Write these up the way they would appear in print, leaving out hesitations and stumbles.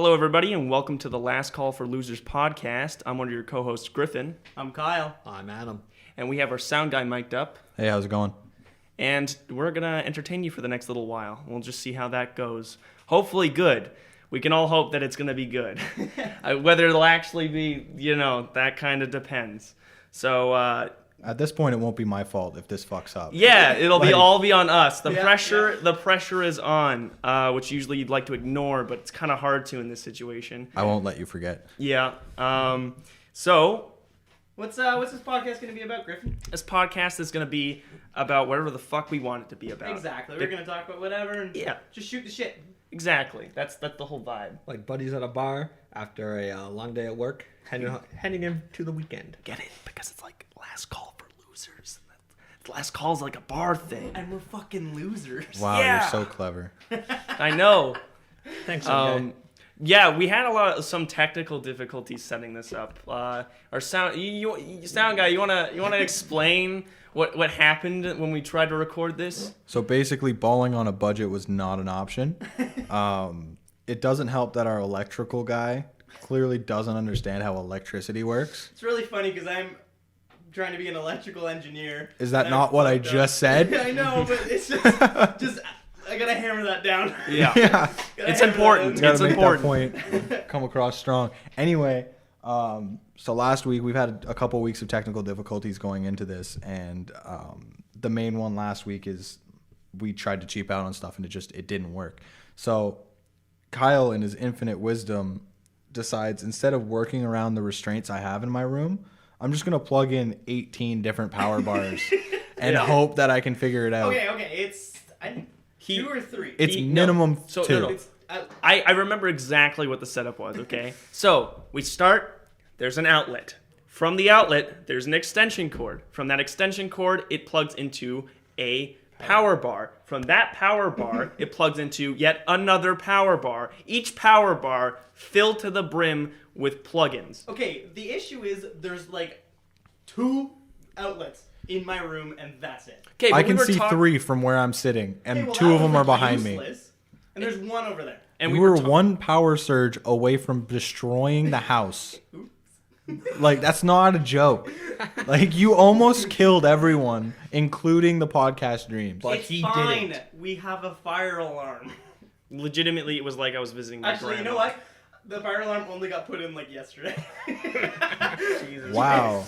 Hello, everybody, and welcome to the Last Call for Losers podcast. I'm one of your co-hosts, Griffin. I'm Kyle. I'm Adam. And we have our sound guy mic'd up. Hey, how's it going? And we're going to entertain you for the next little while. We'll just see how that goes. Hopefully good. We can all hope that it's going to be good. Whether it'll actually be, that kind of depends. So, At this point, it won't be my fault if this fucks up. yeah, it'll all be on us. The Yeah. pressure is on, which usually you'd like to ignore, but it's kind of hard to in this situation. I won't let you forget. Yeah. So What's this podcast going to be about, Griffin? this podcast is going to be about whatever the fuck we want it to be about. Exactly. We're going to talk about whatever and Yeah. just shoot the shit. Exactly. That's the whole vibe. Like buddies at a bar after a long day at work, heading him to the weekend. Get it? Because it's like last call for losers. Last call's like a bar thing. And we're fucking losers. Wow, Yeah. you're so clever. I know. Thanks, okay. Yeah, we had some technical difficulties setting this up. Our sound, sound guy, you wanna explain what happened when we tried to record this? So basically, balling on a budget was not an option. It doesn't help that our electrical guy clearly doesn't understand how electricity works. It's really funny because I'm trying to be an electrical engineer. Is that and not what I fucked up. just said? I know, but it's just I gotta hammer that down. Yeah, Yeah. Gotta it's hammer that important. down. It's Gotta make important. that point come across strong. Anyway, so last week we've had a couple weeks of technical difficulties going into this, and the main one last week is we tried to cheap out on stuff and it didn't work. So Kyle, in his infinite wisdom, decides instead of working around the restraints I have in my room, I'm just gonna plug in 18 different power bars and hope that I can figure it out. Okay. It's two or three. It's No. minimum So, two. no. It's, I remember exactly what the setup was, okay? So, we start, there's an outlet. From the outlet, there's an extension cord. From that extension cord, it plugs into a power bar. From that power bar, it plugs into yet another power bar. Each power bar filled to the brim with plugins. Okay, the issue is there's like 2 outlets in my room and that's it. Okay, I but can we were see talk- 3 from where I'm sitting, and Okay, well, 2 that of them was, are like, behind me. useless, And there's one over there. And We we were were one power surge away from destroying the house. Like, that's not a joke. Like, you almost killed everyone, including the podcast dreams. But It's he fine. didn't. We have a fire alarm. legitimately, it was like I was visiting my Actually, you know grandma. what? The fire alarm only got put in like yesterday. Wow.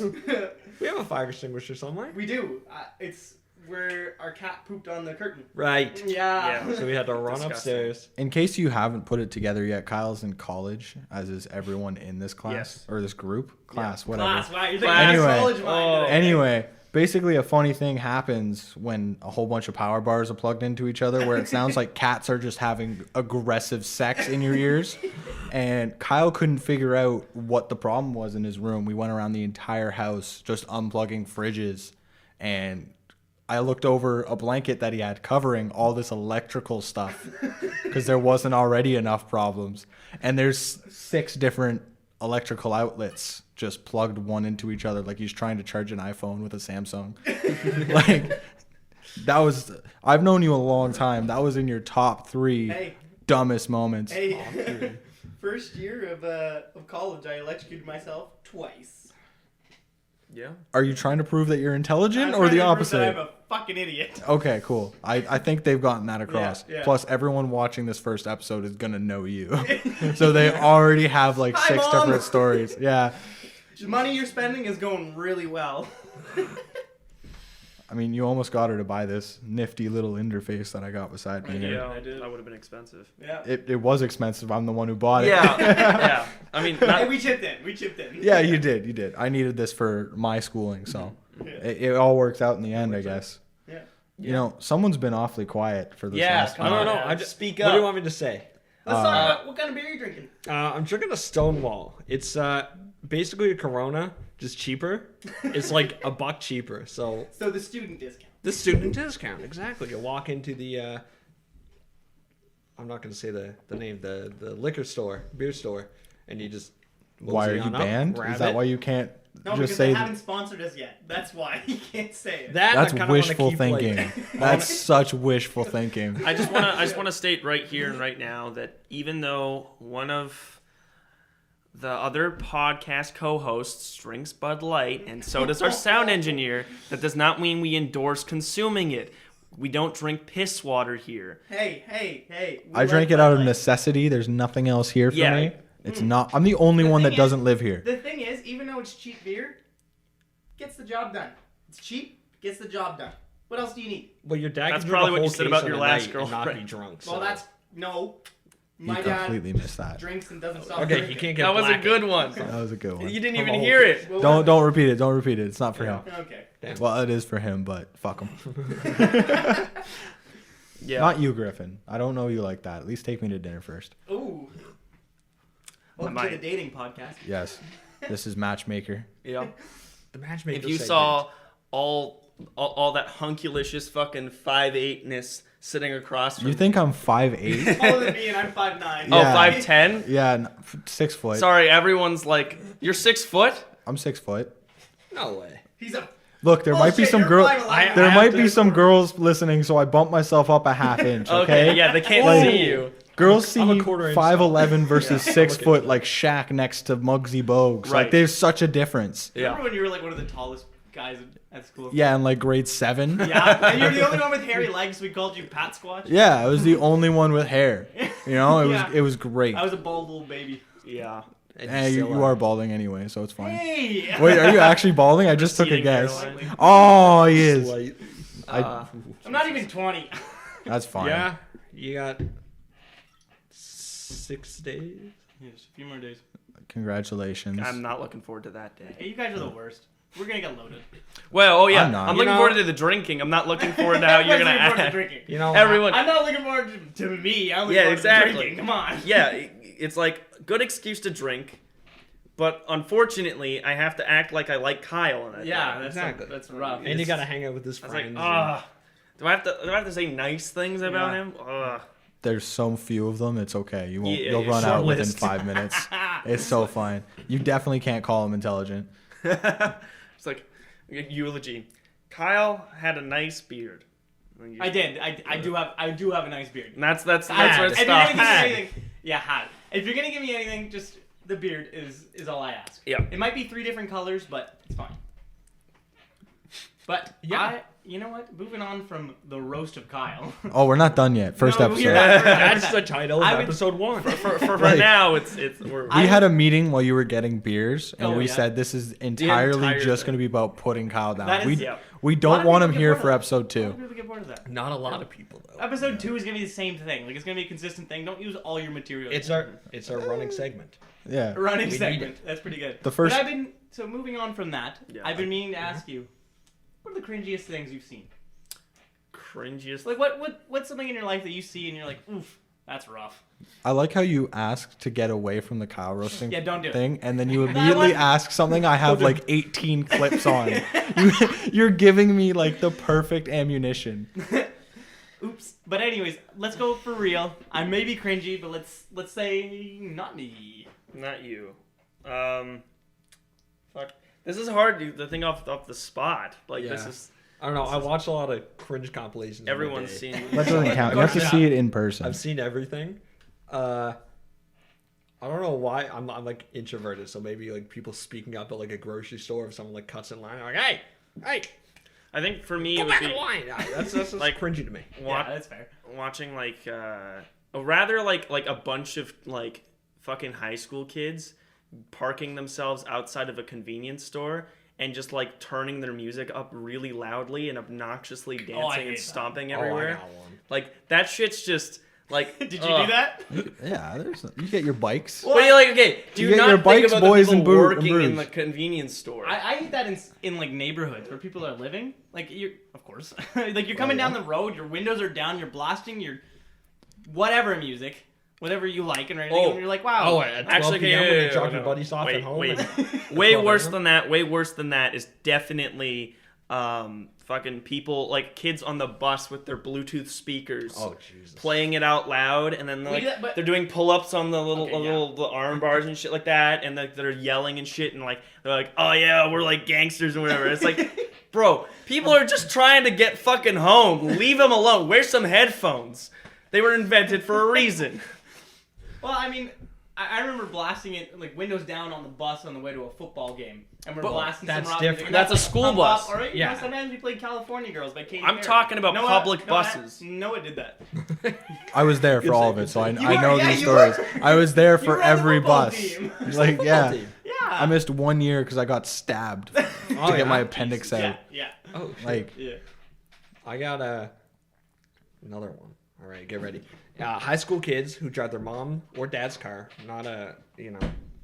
We have a fire extinguisher somewhere. We do. It's where our cat pooped on the curtain. Right. Yeah. So we had to run Disgusting. upstairs. In case you haven't put it together yet, Kyle's in college, as is everyone in this class. Yes. Or this group. Class, whatever. Class. Wow, you're thinking Anyway. of college mind today. Anyway, basically a funny thing happens when a whole bunch of power bars are plugged into each other where it sounds like cats are just having aggressive sex in your ears. And Kyle couldn't figure out what the problem was in his room. We went around the entire house just unplugging fridges, and I looked over a blanket that he had covering all this electrical stuff because there wasn't already enough problems. And there's 6 different electrical outlets just plugged one into each other like he's trying to charge an iPhone with a Samsung. Like, that was, I've known you a long time. That was in your top 3 Hey. dumbest moments. Hey, first year of college, I electrocuted myself twice. Yeah. Are you trying to prove that you're intelligent I'm or trying the to prove that opposite? I'm a fucking idiot. Okay, cool. I think they've gotten that across. Yeah. Plus, everyone watching this first episode is going to know you. So they already have like Hi, 6 Mom. different stories. Yeah. The money you're spending is going really well. I mean, you almost got her to buy this nifty little interface that I got beside me. here. I did. That would have been expensive. Yeah. It was expensive. I'm the one who bought it. Yeah. Yeah. I mean, not, Hey, we chipped in. Yeah, you did. I needed this for my schooling, so it all works out in the end, I guess. Yeah. You know, someone's been awfully quiet for this Yeah, last come I on. don't know. Yeah, I just speak What do you up. want me to say? Let's talk about what kind of beer you're drinking. I'm drinking a Stonewall. It's basically a Corona, just cheaper. It's like $1 cheaper. So So the student discount. the student discount, exactly. You walk into the I'm not going to say the name, the liquor store, beer store, and you just Why are mosey you on up, banned? grab Is that it. why you can't No, just because say they that- haven't sponsored us yet. That's why he can't say it. That That's I kinda wanna wishful keep, like- thinking. That's such wishful thinking. I just want to state right here and right now that even though one of the other podcast co-hosts drinks Bud Light and so does our sound engineer, that does not mean we endorse consuming it. We don't drink piss water here. Hey. We I like drank it Bud out of Light. necessity. There's nothing else here for Yeah. me. It's not. I'm the only The one that thing is- doesn't live here. The thing is, even though it's cheap beer, gets the job done. It's cheap, gets the job done. What else do you need? Well, your dad That's can drink probably a what you whole said case about in your a last night and not be girlfriend. drunk. Well, so. that's no. You My dad completely missed that. drinks and doesn't stop. Okay, you drinking. can't get That was a black. good one. That was a good one. You didn't From even a whole hear case. it. Well, Don't repeat it. Don't repeat it. It's not for him. Okay. Well, it is for him, but fuck him. Yeah. Not you, Griffin. I don't know you like that. At least take me to dinner first. Ooh. Welcome might. to the dating podcast. Yes. This is Matchmaker. Yeah. The matchmaker. If you segment. saw all that hunkulicious fucking 5'8"ness sitting across from You think I'm 5'8"? Taller than me, and I'm 5'9". Oh, Yeah. 5'10"? Yeah, 6 foot. Sorry, everyone's like, you're 6 foot? I'm 6 foot. no way. He's a. Look, there might be Bullshit, some you're girl. 5'11". There I might have be to- some girls listening, so I bumped myself up a half inch. Okay. Yeah, they can't Like- see you. Girls see I'm a quarter inch 5'11" versus Yeah. 6 Okay. foot like Shaq next to Muggsy Bogues. Right. Like there's such a difference. Yeah. Remember when you were like one of the tallest guys at school? Yeah, in like grade 7. Yeah, and you're the only one with hairy legs. We called you Pat Squatch. Yeah, I was the only one with hair. You know, Yeah. it was great. I was a bald little baby. Yeah. And Hey, you still are balding anyway, so it's fine. Hey. Wait, are you actually balding? I just took a Receding guess. hairline. Oh, he is. Slight. I'm not even 20. That's fine. Yeah, you got 6 days. Yes, a few more days. Congratulations. I'm not looking forward to that day. Hey, you guys are the worst. We're gonna get loaded. Well, oh yeah, I'm not. I'm You looking know- forward to the drinking. I'm not looking forward to how you're gonna Everyone's looking forward to act. drinking. You know, Everyone. I'm not looking forward to me. I'm looking Yeah, forward exactly. to drinking. Come on. Yeah, it's like good excuse to drink, but unfortunately, I have to act like I like Kyle on that. Yeah, day. that's Exactly. that's rough. and you gotta hang out with his I was like, friends. do I have to say nice things about Yeah. him? Ugh. There's so few of them. It's okay. You won't. Yeah, You'll yeah, run short out within list. 5 minutes. It's so fine. You definitely can't call him intelligent. It's like eulogy. Kyle had a nice beard. I did. I do have a nice beard. And that's where it If you're stops. gonna give me anything, yeah, hat. If you're gonna give me anything, just the beard is all I ask. Yeah. It might be 3 different colors, but it's fine. But Yeah. you know what? Moving on from the roast of Kyle. Oh, we're not done yet. First No, episode. we're not. That's the title of I would- episode 1. For Right. now, it's we're We had a meeting while you were getting beers, and Oh, we yeah. said this is entirely entire just thing. going to be about putting Kyle down. That is- we yeah. we A lot don't of want him people get here bored for of episode A lot of 2. people get bored of that. Not a lot of people though. Episode 2 is gonna be the same thing. Like it's gonna be a consistent thing. Don't use all your material. It's our running segment. Yeah. running We need segment. That's pretty good. The first- But so moving on from that, Yeah. I've been meaning to ask you, what are the cringiest things you've seen? cringiest. Like what's something in your life that you see and you're like, oof, that's rough. I like how you asked to get away from the Kyle roasting Yeah, don't do it. thing, and then you That immediately one- ask something I have like 18 clips on. You're giving me like the perfect ammunition. Oops. But anyways, let's go for real. I may be cringy, but let's say not me. Not you. Fuck. This is hard to think off the spot. Like this Yeah. is I don't know. I watch a lot of cringe compilations. in my everyone's day. seen. That doesn't count. You have to see it in person. I've seen everything. I don't know why I'm like introverted, so maybe like people speaking up at like a grocery store if someone like cuts in line, I'm like, hey, I think for me it go would back be in line. That's Like- like cringy to me. wa- Yeah, that's fair. watching like rather like a bunch of like fucking high school kids parking themselves outside of a convenience store and just like turning their music up really loudly and obnoxiously dancing hate and that. stomping Oh, I everywhere. got one. Like that shit's just like. Did you ugh. do that? Yeah, you get your bikes. But you're like, okay, do You you get not your think bikes, about boys, the and people boot- and working in brews. the convenience store? I eat that in like neighborhoods where people are living. Like you're, of course, like you're coming down the road, your windows are down, you're blasting your whatever music, whatever you like, and everything, Oh. and you're like, wow. Oh, at 12 Actually, p.m. okay, when yeah, you drop no. your buddies off Wait, at home. wait. and- Way 12 worse a.m.? than that. Way worse than that is definitely fucking people like kids on the bus with their Bluetooth speakers. Oh Jesus. Playing it out loud, and then We do that, but- they're doing pull-ups on the little, Okay, yeah. the arm bars and shit like that, and they're yelling and shit, and like they're like, "Oh yeah, we're like gangsters and whatever." It's like, bro, people are just trying to get fucking home. Leave them alone. Wear some headphones. They were invented for a reason. Well, I mean, I remember blasting it like windows down on the bus on the way to a football game, and we're But blasting that's some rock different. music. That's a like school pump bus. up, All right, Yeah. sometimes we played California Girls by Katy I'm Perry. talking about Noah- public Noah- buses. Noah did that. I was there for Good all save, of it, good so I save. You know were- yeah, these you were. stories. I was there You for were on the every football bus. team. Like, yeah. Team. Yeah. I missed 1 year because I got stabbed to Oh, get my yeah? appendix Yeah, out. yeah, Oh, shit. Like, yeah. I got another one. All right, get ready. High school kids who drive their mom or dad's car. Not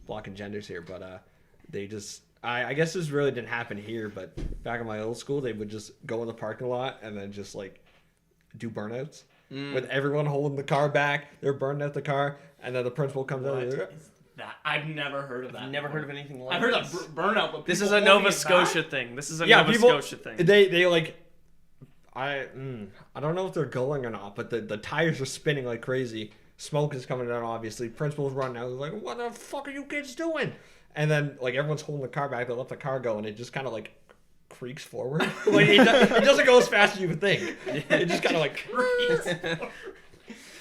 blocking genders here, but they just. I guess this really didn't happen here, but back in my old school, they would just go in the parking lot and then just like do burnouts with everyone holding the car back. They're burning out the car, and then the principal comes out. What And, is that? I've never heard of that. I've never heard of anything like I've heard this. of burnout, but This people is a holding Nova it back? Scotia thing. This is a yeah, Nova people. Scotia thing. They like. I don't know if they're going or not, but the tires are spinning like crazy. Smoke is coming out, obviously. Principal's running out. He's like, "What the fuck are you kids doing?" And then like everyone's holding the car back. They let the car go, and it just kind of like creaks forward. Like it doesn't go as fast as you would think. It just kind of like.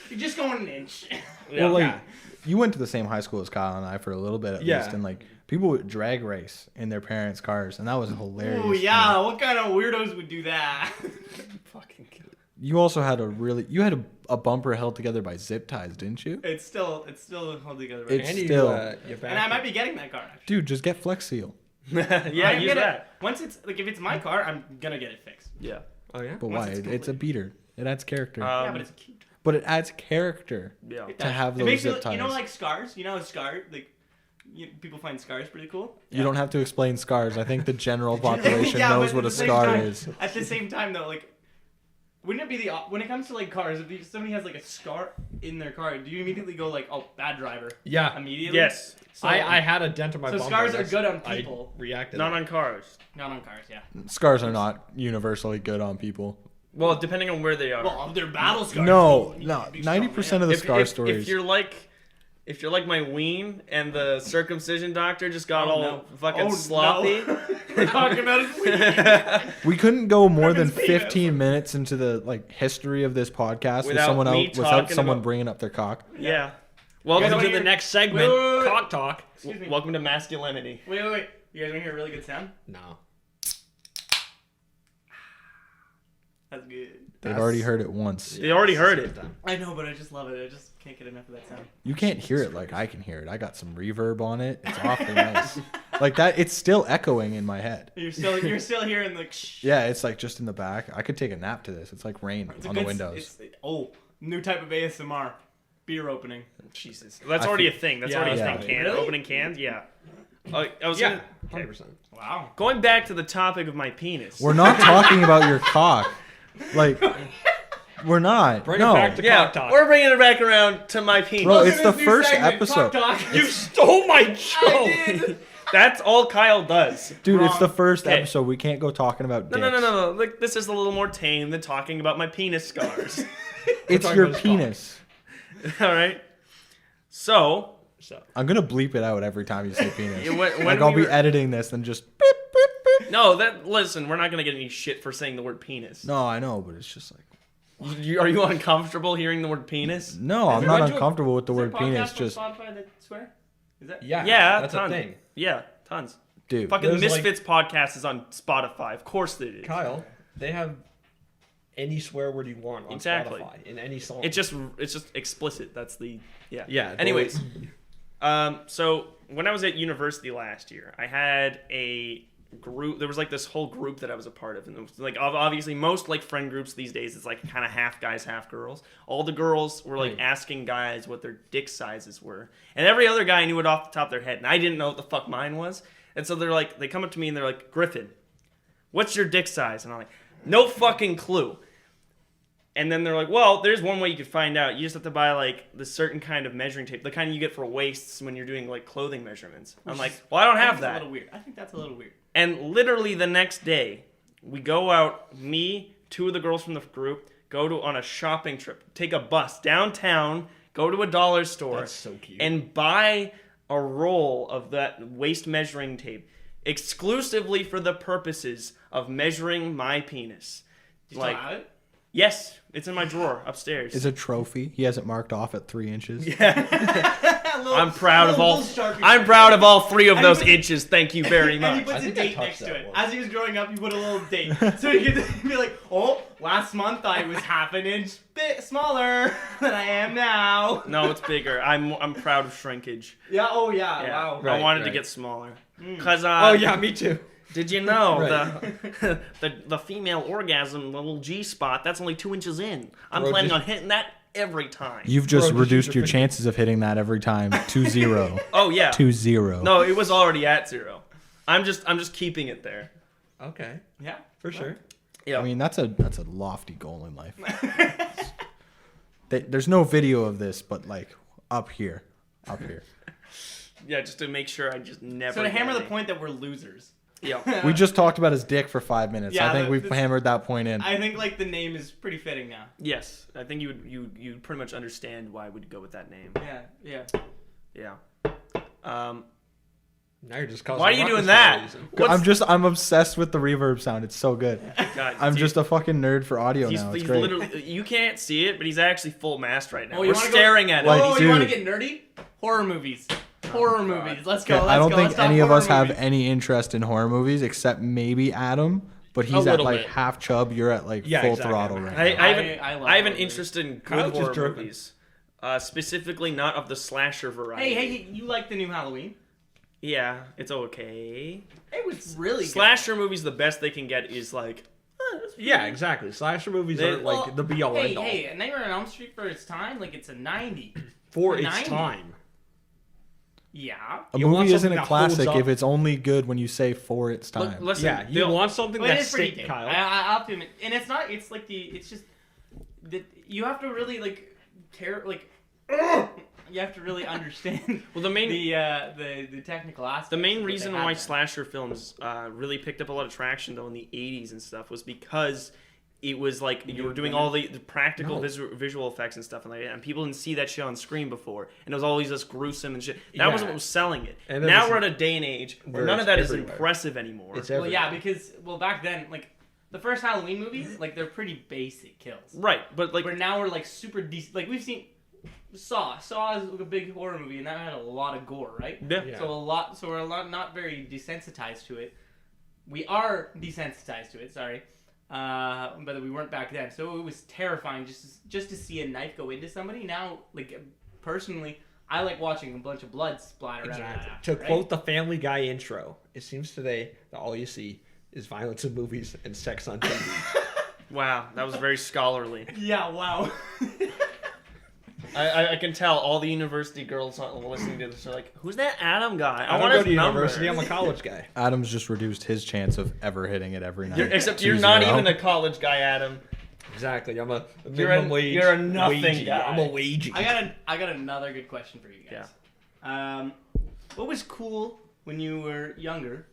You're just going an inch. Yeah. well, like, Yeah. you went to the same high school as Kyle and I for a little bit at Yeah. least, and like people would drag race in their parents' cars, and that was hilarious. Oh to yeah, me. what kind of weirdos would do that? Fucking kid. You also had a bumper held together by zip ties, didn't you? It's still held together. Right It's now. And still- you And I might be getting that car actually. Dude, just get Flex Seal. Yeah, I'm use gonna- that. Once it's like if it's my car, I'm gonna get it fixed. Yeah. Oh yeah. But Once why? it's It's a beater. It adds character. yeah, Um, but it's cute. But it adds character. Yeah. It to does. have It those makes zip it look- You know, ties. like scars. You know, a scar like people find scars pretty cool. You don't have to explain scars. I think the general population Yeah, knows but what at a the same scar time- is. At the same time, though, like, wouldn't it be when it comes to like cars, if somebody has like a scar in their car, do you immediately go like, oh, bad driver? Yeah. Immediately. Yes. So, I had a dent in my so bumper. scars are That's- good on I people. reacted. Not on cars. not on cars. Yeah. Scars are not universally good on people. Well, depending on where they are. Well, they're battle scars. No, You no. need to be strong, 90% of the if, scar if, stories. if you're like my ween and the circumcision doctor just got Oh, all no. fucking Oh, no. sloppy. We're talking about his we couldn't go more than Haven't seen it. 15 minutes into the like history of this podcast Without with someone me else, without talking someone about- bringing up their cock. Yeah. You Welcome guys to wanna the hear- next segment. Wait. Cock talk. Excuse me. Welcome to masculinity. Wait. You guys want to hear a really good sound? No. That's good. They've already heard it once. They already heard it. I know, but I just love it. I just can't get enough of that sound. You can't hear it like I can hear it. I got some reverb on it. It's awfully nice. Like that, it's still echoing in my head. You're still hearing the. Shh. Yeah, it's like just in the back. I could take a nap to this. It's like rain It's a on the good- windows. New type of ASMR. Beer opening. Jesus. That's I already feel- a thing. That's Yeah, already a yeah. thing. Can Really? opening cans. Yeah. I was Yeah. gonna, 100%. Wow. going back to the topic of my penis. We're not talking about your cock. Like, we're not. Bring no. it back to Yeah, cock talk. we're bringing it back around to my penis. Bro, Welcome it's to the this new first segment, episode. Cock Talk. You stole my show. I did. That's all Kyle does. Dude, it's the Wrong. first Okay. episode. We can't go talking about No, dicks. no. Like this is a little more tame than talking about my penis scars. It's talking your about his cock. penis. all right. So I'm gonna bleep it out every time you say penis. when Like I'll we be were- editing this and just beep, beep, beep. no, listen, we're not gonna get any shit for saying the word penis. No, I know, but it's just like Are you uncomfortable hearing the word penis? no, I'm there not a bunch of- uncomfortable with the Is there word a penis. podcast Just on Spotify that swear? Is that? Yeah. Yeah, That's tons. a thing. Yeah, tons. dude. Fucking There's, like- Misfits podcast is on Spotify. Of course they do. Kyle, they have any swear word you want on Exactly. Spotify in any song. It's just explicit. That's the yeah. Yeah, Anyways, so when I was at university last year, I had a group. There was like this whole group that I was a part of, and it was like obviously most like friend groups these days it's like kind of half guys, half girls. All the girls were like Right. asking guys what their dick sizes were, and every other guy knew it off the top of their head, and I didn't know what the fuck mine was. And so they come up to me and they're like, Griffin, what's your dick size? And I'm like, no fucking clue. And then they're like, well, there's one way you could find out. You just have to buy like the certain kind of measuring tape, the kind you get for waists when you're doing like clothing measurements. I'm like, well, I don't have That's a that. little weird. I think that's a little weird. And literally the next day, we go out, me, 2 of the girls from the group, go on a shopping trip, take a bus downtown, go to a dollar store, That's so cute. and buy a roll of that waist measuring tape exclusively for the purposes of measuring my penis. You still have it? Yes, it's in my drawer upstairs. Is a trophy. He has it marked off at 3 inches. I'm proud of all. I'm proud of all 3 of those inches. Thank you very And he much. puts I a think I date touched next to that it. once. As he was growing up, he put a little date. So he could be like, oh, last month I was half an inch bit smaller than I am now. No, it's bigger. I'm proud of shrinkage. Yeah, oh yeah, Yeah. wow. Right. I wanted to get smaller. Cause Oh yeah, me too. did you know Right. the female orgasm, the little G spot, that's only 2 inches in. I'm Bro, planning just- on hitting that every time. You've just Bro, just reduced use your your chances of hitting that every time to 0. Oh yeah. To 0. No, it was already at 0. I'm just keeping it there. Okay, Yeah. for sure. Yeah. I mean, that's a lofty goal in life. There's no video of this, but like up here. Yeah, just to make sure I just never. So to hammer get the any. point that we're losers. Yeah. We just talked about his dick for 5 minutes. Yeah, I think we've that's- hammered that point in. I think like the name is pretty fitting now. Yes, I think you pretty much understand why we'd go with that name. Yeah. Yeah. Now you're just causing. Why are you ruckus doing for no that? reason. What's- I'm obsessed with the reverb sound. It's so good. God, I'm dude, just a fucking nerd for audio He's, now. It's he's great. literally. You can't see it, but he's actually full mast right now. Oh, you We're wanna staring at Like, it. Oh, you want to dude. get nerdy? Horror movies. Horror movies. Let's go. Okay, Let's I don't go. think Let's talk any of horror us have movies. any interest in horror movies except maybe Adam, but he's at little like bit. half chub. You're at like Yeah, full exactly. throttle right I, now. I haven't. I love I have an horror interest in good Kyle's just horror jerking. movies, specifically not of the slasher variety. Hey, you like the new Halloween? Yeah, it's okay. It was really good. Slasher movies, the best they can get is like. Yeah, exactly. Slasher movies They- aren't like the be all end all Hey, Nightmare on Elm Street for its time, like it's a 90. for its 90. time. Yeah. A You want movie isn't something a that holds classic up. if it's only good when you say for its time. Listen, Yeah, you they'll- want something Well, it that's is pretty sick, good. Kyle. I'll have to admit, and it's not. It's like it's just that you have to really like care. Like you have to really understand. Well, the main the technical aspects. The main of what they reason have why there. slasher films really picked up a lot of traction though in the 80s and stuff was because it was like you were doing all the practical No. visual effects and stuff and like that, and people didn't see that shit on screen before, and it was always just gruesome and shit. That Yeah. wasn't what was selling it. And it Now was- we're at a day and age where where none of it's that is everywhere. impressive anymore. It's Well, everywhere. yeah, because back then, like the first Halloween movies, like they're pretty basic kills. Right, but like Where now we're like super decent. Like we've seen Saw. Saw is a big horror movie, and that had a lot of gore, right? yeah. Yeah. So we're not very desensitized to it. We are desensitized to it. Sorry, but we weren't back then. So it was terrifying just to see a knife go into somebody. Now, like personally, I like watching a bunch of blood splatter around. Exactly. after, To right? quote the Family Guy intro, it seems today that all you see is violence in movies and sex on TV. Wow, that was very scholarly. Yeah. Wow. I can tell all the university girls listening to this are like, who's that Adam guy? I want don't go his to number. university. I'm a college guy. Adam's just reduced his chance of ever hitting it every night. Except to you're not 0. even a college guy, Adam. Exactly. I'm a You're minimum a- wage. you're a nothing wagey. guy. I'm a wagey. I got another good question for you guys. What was cool when you were younger,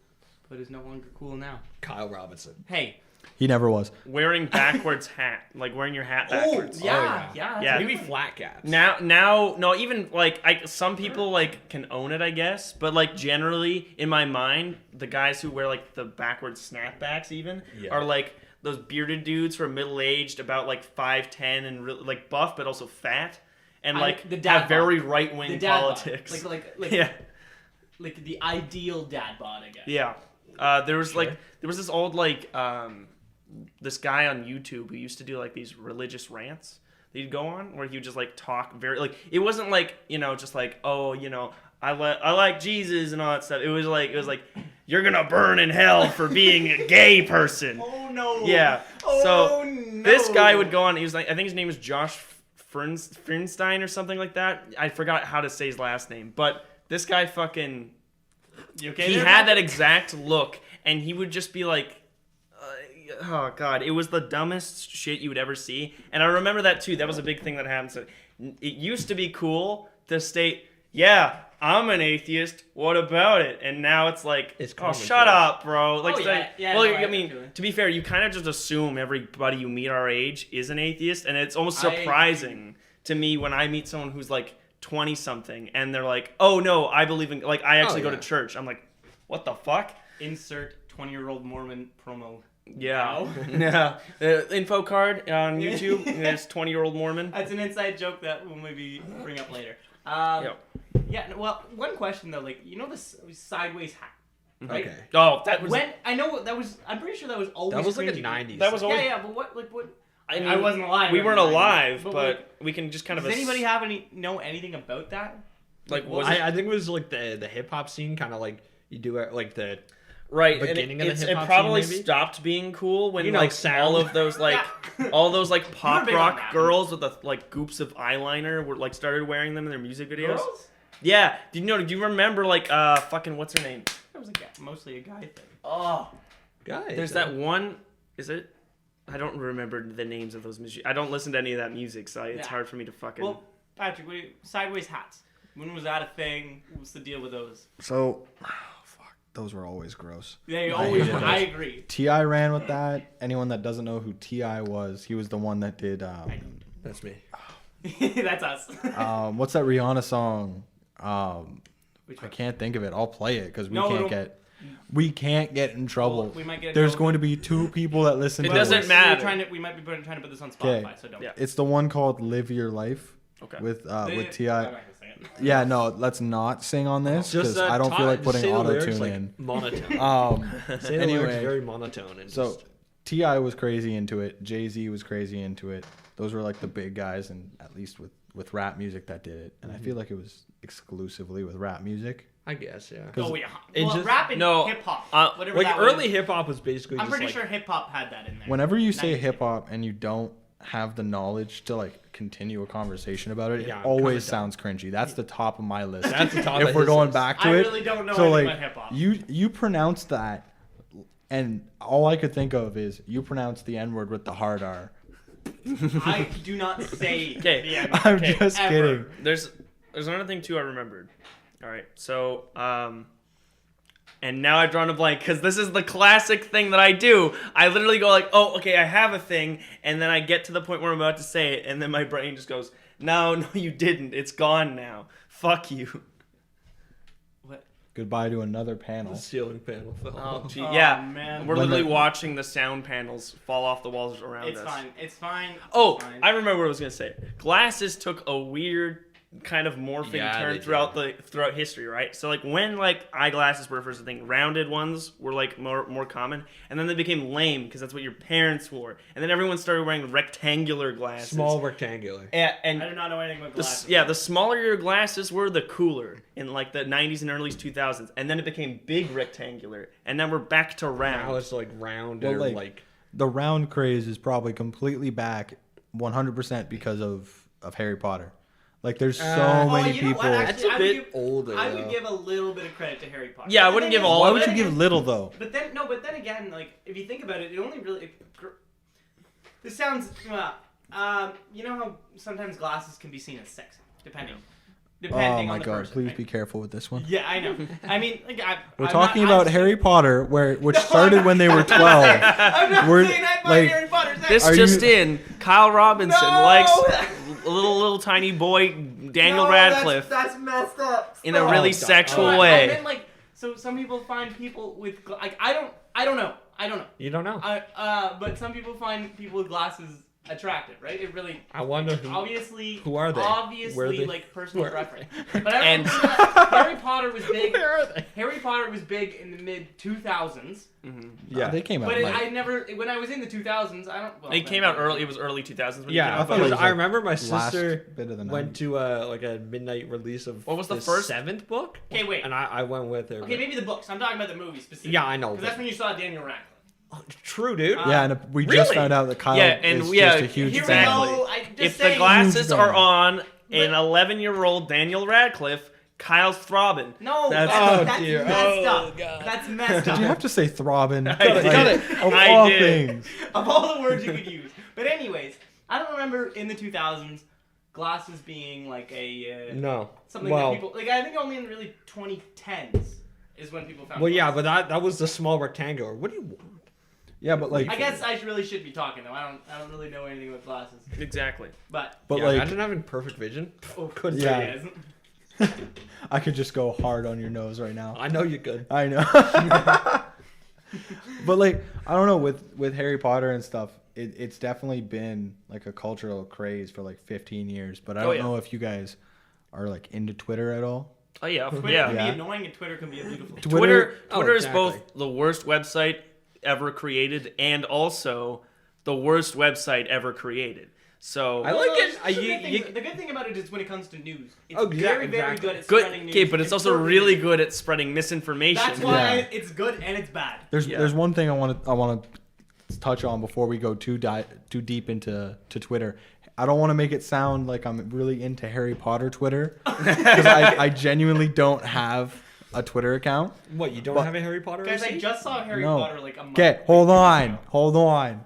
but is no longer cool now? Kyle Robinson. Hey. He never was. Wearing backwards hat, like wearing your hat backwards. Yeah. Yeah. that's Maybe good. flat caps. Now, no, even like some people like can own it, I guess. But like generally, in my mind, the guys who wear like the backwards snapbacks even Yeah. are like those bearded dudes who are middle aged, about like 5'10" and like buff, but also fat, and like the dad have very bod. right The wing dad bod. politics. Like yeah, like the ideal dad bod, I guess. yeah. There was this old like this guy on YouTube who used to do like these religious rants that he'd go on where he would just like talk very like it wasn't like just like I like Jesus and all that stuff. It was like you're gonna burn in hell for being a gay person. Oh no. Yeah. Oh, So no. this guy would go on. He was like I think his name is Josh Fernstein or something like that. I forgot how to say his last name, but this guy fucking You okay? he there, had Matt? that exact look, and he would just be like, oh god, it was the dumbest shit you would ever see. And I remember that too. That was a big thing that happened. So it used to be cool to state, yeah, I'm an atheist. What about it? And now it's like, It's oh, shut commonplace. up, bro. Like, Oh, it's yeah, like- yeah, well, no, I I mean, feel it. to be fair, you kind of just assume everybody you meet our age is an atheist, and it's almost I agree. surprising to me when I meet someone who's like 20 something, and they're like, oh no, I believe in, like, I actually go to yeah. church. I'm like, what the fuck? Insert 20-year-old Mormon promo. Yeah. now. Yeah. Info card on YouTube. There's 20-year-old Mormon. That's an inside joke that we'll maybe bring up later. Yep. Yeah. Well, one question though, like this sideways hat, right? Okay. Oh, that was. When I know that was, I'm pretty sure that was always. That was like a cringy. 90s. That was thing. always. Yeah, but what? I, mean, I wasn't alive. We or weren't anything, alive, but like, we can just kind of. does anybody know anything about that? Like, what- was it- I think it was like the hip hop scene, kind of like you do it like the right? beginning and of the it hip-hop probably scene, maybe? stopped being cool when You know, like sound. all of those like Yeah. all those like pop big on rock that. girls with the like goops of eyeliner were like started wearing them in their music videos. Girls? Yeah. Do you remember like fucking what's her name? That was mostly a guy thing. Oh, guys. There's that one. Is it? I don't remember the names of those music. I don't listen to any of that music, so it's Yeah. hard for me to fucking. well, Patrick, sideways hats. When was that a thing? What's the deal with those? So, fuck, those were always gross. They I always. hated I those. agree. Ti ran with that. Anyone that doesn't know who Ti was, he was the one that did. That's me. That's us. What's that Rihanna song? Which I one? can't think of it. I'll play it because No, don't- we can't get in trouble. Well, we might get in There's trouble. going to be 2 people that listen. It to doesn't this. matter. We might be trying to put this on Okay. Spotify, so don't. Yeah. It's the one called "Live Your Life" Okay. with Ti. I'm not gonna sing it. Yeah, no, let's not sing on this because Just I don't feel like putting say the auto lyrics, tune like, in. monotone. Say Say the lyrics anyway, very monotone and so just Ti was crazy into it. Jay-Z was crazy into it. Those were like the big guys, and at least with rap music that did it. And I feel like it was exclusively with rap music. I guess yeah. Oh yeah. it Well, just- rap and no, hip hop, whatever Like that early was. hip hop was basically. I'm just pretty like, sure hip hop had that in there. Whenever you say 90s. hip hop and you don't have the knowledge to like continue a conversation about it, Yeah, it I'm always kinda sounds cringy. That's the top of my list. That's the top if of we're his going list. back to I it. really don't know so anything like about hip hop. you pronounce that, and all I could think of is you pronounce the N word with the hard R. I do not say Okay. the end. I'm Okay, just ever. kidding. There's another thing too I remembered. All right, so and now I've drawn a blank because this is the classic thing that I do. I literally go like, oh, okay, I have a thing, and then I get to the point where I'm about to say it, and then my brain just goes, no, you didn't. It's gone now. Fuck you. What? Goodbye to another panel. The ceiling panel fell. Oh, gee, Oh, yeah. man. We're When literally the- watching the sound panels fall off the walls around It's us. fine. It's fine. Oh, It's fine. I remember what I was gonna say. Glasses took a weird kind of morphing Yeah, turn they throughout history, right? So like when like eyeglasses were first a thing, rounded ones were like more common, and then they became lame because that's what your parents wore, and then everyone started wearing rectangular glasses. Small rectangular. And I do not know anything about glasses. the smaller your glasses were, the cooler in like the 90s and early 2000s, and then it became big rectangular, and now we're back to round. Now it's like round Well, or like- like The round craze is probably completely back 100% because of Harry Potter. Like there's so Oh, many you know what? people. Actually, That's a I would bit give- older. I would though. give a little bit of credit to Harry Potter. Yeah, I But wouldn't then give again- all Why of would it. you give little though? But then again, like if you think about it, it only really. This sounds. You know how sometimes glasses can be seen as sexy, depending. Oh on my the god! person, Please right? be careful with this one. Yeah, I know. I mean, like We're I'm talking not, about I'm Harry Potter, which No, started I'm when they not. were 12. I'm not We're- saying I buy like, Harry Potter. This Are just you- in: Kyle Robinson No! likes a little tiny boy Daniel No, Radcliffe That's messed up. in a Stop. really stop. sexual No, I way. meant like so. Some people find people with like I don't know. You don't know. But some people find people with glasses attractive, right? It really I wonder who. obviously Who are they? Obviously, Where are they? like personal Where are preference. But I And- remember that Harry Potter was big. Where are they? Harry Potter was big in the mid 2000s. Yeah. They came out. But like, I never when I was in the 2000s. I don't. Well, It came out early. It was early 2000s. When it Yeah, came I, out. thought it was, I like, remember my last sister bit of the went 90s. to like a midnight release of What was the first- 7th book. Okay, wait. And I went with her. Okay, but- maybe the books. I'm talking about the movie specifically. Yeah, I know. Because that's when you saw Daniel Radcliffe. True, dude. yeah, and we just Really? found out that Kyle Yeah, and is yeah, just a huge Here exactly. we go. I just If the saying. glasses Huge are fan. on an But- 11-year-old Daniel Radcliffe, Kyle's throbbing. No, That's- that's oh, dear. messed Oh, up. God. That's messed Did up. you have to say throbbing? I did. Got it. Of I all did. things. Of all the words you could use. But anyways, I don't remember in the 2000s glasses being like a No. something Well, that people like. I think only in the really 2010s is when people found. well, yeah, glasses. but that was the small rectangular. What do you want? Yeah, but like, I guess I really should be talking though. I don't really know anything about glasses, Exactly. but but Yeah, like, imagine having perfect vision. Couldn't Yeah. say it. yes. I could just go hard on your nose right now. I know you could. I know. But like, I don't know, with Harry Potter and stuff, it's definitely been like a cultural craze for like 15 years. But I Oh, don't yeah. know if you guys are like into Twitter at all. Oh yeah, Twitter yeah. can Yeah. be annoying and Twitter can be beautiful. Twitter Oh, is exactly. both the worst website ever created and also the worst website ever created. So I like it. The good thing about it is when it comes to news, it's Oh, yeah, very exactly. good at good. spreading news. Okay, but it's also perfect. really good at spreading misinformation. That's why Yeah. it's good and it's bad. Yeah. There's one thing I want to touch on before we go too deep into Twitter. I don't want to make it sound like I'm really into Harry Potter Twitter because I genuinely don't have a Twitter account. What, you don't But- have a Harry Potter Guys, I receipt? just saw Harry No. Potter like a month. Okay, hold on.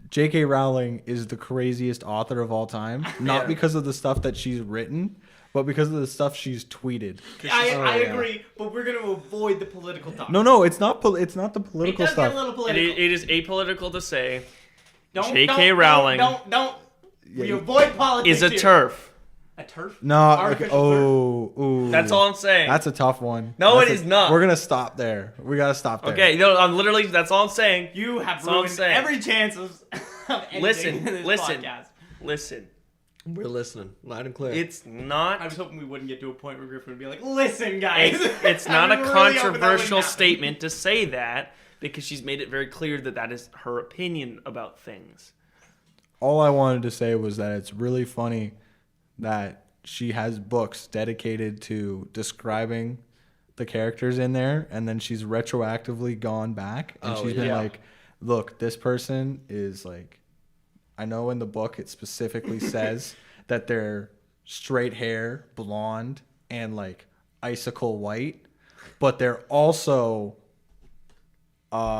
J.K. Rowling is the craziest author of all time, not Yeah. because of the stuff that she's written, but because of the stuff she's tweeted. I yeah. agree, but we're gonna avoid the political talk. No, it's not. It's not the it political does get a stuff. little It political. is apolitical to say Don't- J.K. don't- Rowling Don't. We you- avoid politics. is a here. turf. A turf? No, like, Artificial ooh. That's all I'm saying. That's a tough one. No, That's it is not. We're gonna stop there. We gotta stop there. Okay, no, I'm literally. That's all I'm saying. You have That's all I'm ruined saying. every chance of anything Listen, in this listen. podcast. Listen, We're listening, loud and clear. it's not. I was hoping we wouldn't get to a point where Griffin would be like, "Listen, guys." It's I not a was really hoping that controversial wouldn't happen. statement to say that because she's made it very clear that that is her opinion about things. All I wanted to say was that it's really funny that she has books dedicated to describing the characters in there, and then she's retroactively gone back and Oh, she's been yeah. like, look, this person is like, I know in the book it specifically says that they're straight hair, blonde, and like icicle white, but they're also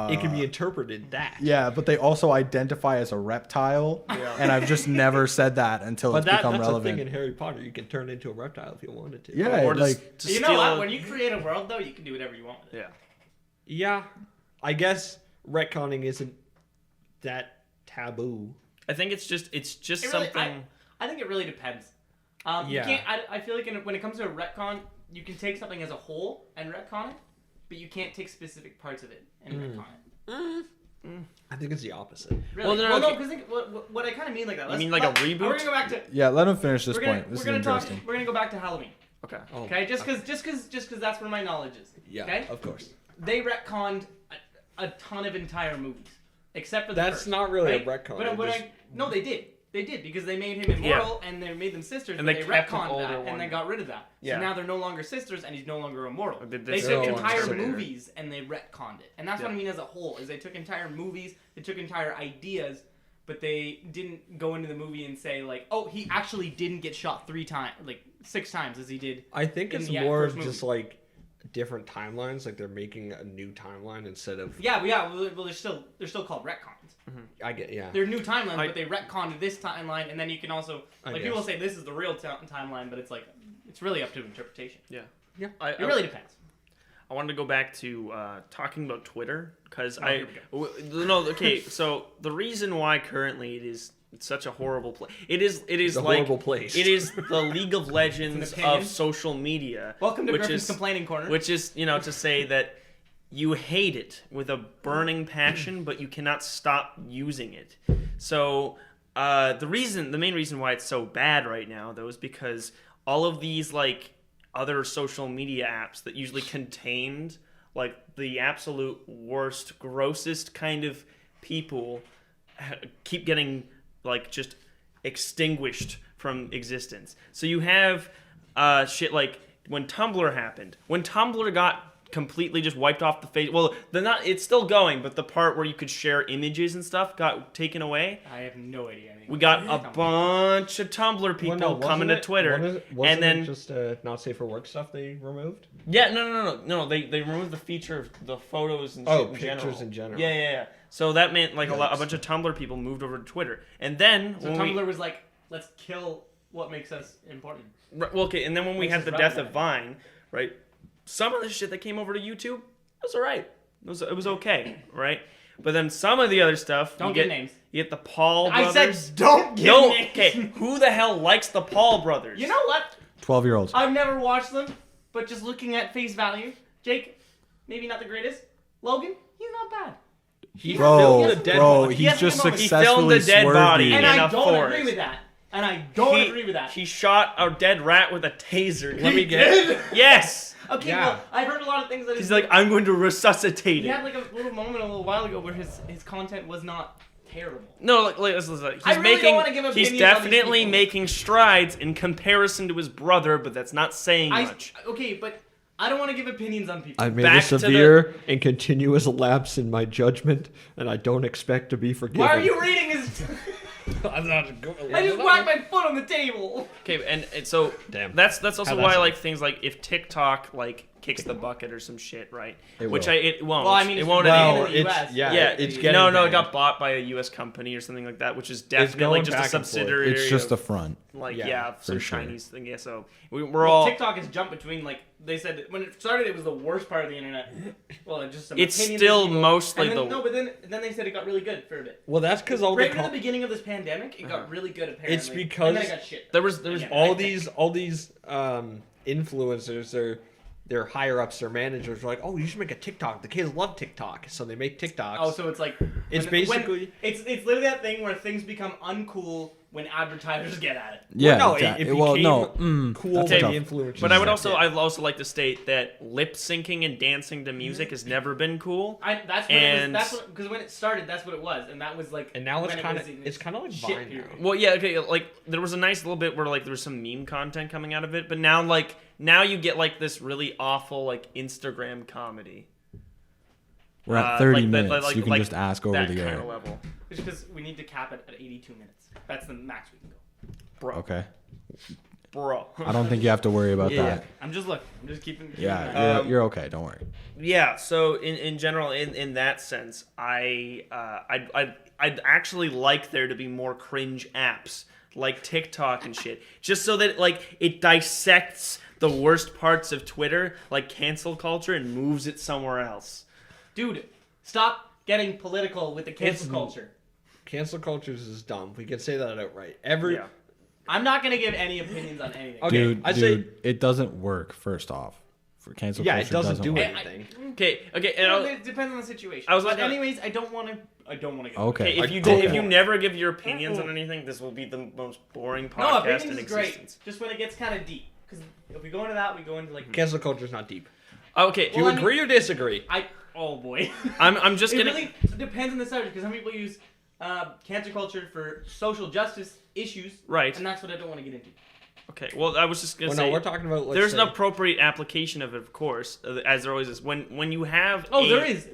it can be interpreted that. yeah, but they also identify as a reptile, and I've just never said that until But it's that's become a relevant. thing in Harry Potter. You can turn into a reptile if you wanted to. Yeah, Or just like to You know steal what? a- When you create a world, though, you can do whatever you want with it. yeah. Yeah. I guess retconning isn't that taboo. I think it's just It really- something. I think it really depends. Yeah. You can't. I feel like when it comes to a retcon, you can take something as a whole and retcon it, but you can't take specific parts of it and retcon it. I think it's the opposite. Really? Well, no, okay. because what I kind of mean like that. You mean like a reboot? We're gonna go back to. yeah. Let him finish this We're gonna, point. This we're is gonna talk. interesting. We're gonna go back to Halloween. Okay. Oh, Okay, just because that's where my knowledge is. Yeah, Okay. of course. They retconned a ton of entire movies, except for the That's first, not really right? a retcon. But Just- no, they did. They did because they made him immortal and they made them sisters, And but they they kept an retconned older that one. and then got rid of that. Yeah. So now they're no longer sisters and he's no longer immortal. But They that's took still entire considered. movies and they retconned it, and that's what I Yeah. mean as a whole. Is they took entire movies, they took entire ideas, but they didn't go into the movie and say like, oh, he actually didn't get shot 6 times as he did. I think in it's the more first of movie. just like different timelines. Like they're making a new timeline instead of. Yeah, well, they're still called retcons. I get yeah. They're new timelines, I- but they retconned this timeline, and then you can also I like guess. people say this is the real timeline, but it's like it's really up to interpretation. Yeah. Yeah. It really depends. I wanted to go back to talking about Twitter because here no, okay. So the reason why currently it's such a horrible place. It is It's a like horrible place. It is the League of Legends opinion. of social media. Welcome to which Griffin's is complaining corner. which is to say that you hate it with a burning passion, but you cannot stop using it. So the main reason why it's so bad right now, though, is because all of these like other social media apps that usually contained like the absolute worst, grossest kind of people keep getting like just extinguished from existence. So you have shit like when Tumblr happened. When Tumblr got completely just wiped off the face. Well, it's still going, but the part where you could share images and stuff got taken away. I have no idea. We got a bunch of Tumblr people coming to Twitter, and then just not safe for work stuff they removed. yeah, no. They removed the feature of the photos and shit in pictures general. in general. Yeah. So that meant like a bunch of Tumblr people moved over to Twitter, and then So when Tumblr was like, let's kill what makes us important. Right, well, okay, and then when we Makes had us the death of relevant. Vine, right? Some of the shit that came over to YouTube was alright. It was okay, right? But then some of the other stuff, Don't you give get names. You get the Paul I brothers. said don't give no, names. okay. Who the hell likes the Paul brothers? You know what? 12-year-olds. I've never watched them, but just looking at face value, Jake, maybe not the greatest. Logan, he's not bad. He Bro, filmed a dead bro, body. he's Yes, just come on. He filmed successfully a dead swerved body. you. And In I a don't forest. agree with that. And I don't agree with that. He shot a dead rat with a taser. Let me get. Yes. Okay, Yeah. well, I've heard a lot of things that He's like, I'm going to resuscitate he it. had like a little moment a little while ago where his content was not terrible. No, like, listen, he's I really making. don't wanna give He's opinions on these definitely people. making strides in comparison to his brother, but that's not saying much. Okay, but I don't want to give opinions on people. I made Back a to the- severe and continuous lapse in my judgment, and I don't expect to be forgiven. Why are you reading his? I'm not go- I just whacked my foot on the table. Okay, and so Damn. that's also How'd that why sound? like things like if TikTok like kicks the bucket or some shit, right? It Which will. it won't. Well, I mean, it it's won't banned anymore. in the it's US. yeah, Yeah, it's getting no, it banned. got bought by a U.S. company or something like that, which is definitely going just a back and forth. subsidiary. It's just a of, front. like Yeah, some for sure. Chinese thing. Yeah, so we're Well, all. TikTok has jumped between like they said when it started, it was the worst part of the internet. Well, it just some It's opinions still of people. mostly and then, the. no, but then they said it got really good for a bit. Well, that's because all Right the near the com- beginning of this pandemic, it got really good apparently. It's because and then it got shit. There was Yeah. all these influencers, their higher ups, their managers are like, oh, you should make a TikTok. The kids love TikTok, so they make TikToks. Oh, so it's like It's when- basically- it's literally that thing where things become uncool when advertisers get at it. Yeah. no, exactly. it well, became no. cool that's when tough. the influencers. But I would did also, it. I'd also like to state that lip syncing and dancing to music has never been cool. That's what And- it was. That's what because when it started, that's what it was, and that was like. And now it's when it kind was of in it's kind of like shit Vine period. now. Well, yeah, okay, like there was a nice little bit where like there was some meme content coming out of it, but now you get like this really awful like Instagram comedy. We're at 30 like the- minutes. like- you can like just ask over that the kind air. of level, It's because we need to cap it at 82 minutes. That's the max we can go. bro. Okay. Bro. I don't think you have to worry about Yeah. that. I'm just looking. I'm just keeping. Yeah, Um, you're okay. Don't worry. Yeah, so in general, in that sense, I'd actually like there to be more cringe apps like TikTok and shit, just so that like it dissects the worst parts of Twitter, like cancel culture, and moves it somewhere else. Dude, stop getting political with the cancel It's- culture. Cancel cultures is dumb. We can say that outright. Yeah. I'm not gonna give any opinions on anything. Okay, Dude, I'd say- it doesn't work, first off. For cancel Yeah, culture it doesn't do work. anything. Okay, and Well, it depends on the situation. I was but gonna- anyways, I don't want to get. Okay. if you Okay. if you never give your opinions on anything, this will be the most boring No, podcast opinions in is great. existence. Just when it gets kind of deep. Because if we go into that, we go into like. Cancel culture is not deep. Okay, Do you Well, I mean- agree or disagree? Oh boy. I'm just It gonna. really depends on the subject because some people use cancel culture for social justice issues, Right. And that's what I don't want to get into. Okay, well, I was just gonna Well, say. no, we're talking about. Let's There's say, an appropriate application of it, of course, as there always is. When you have Oh, a-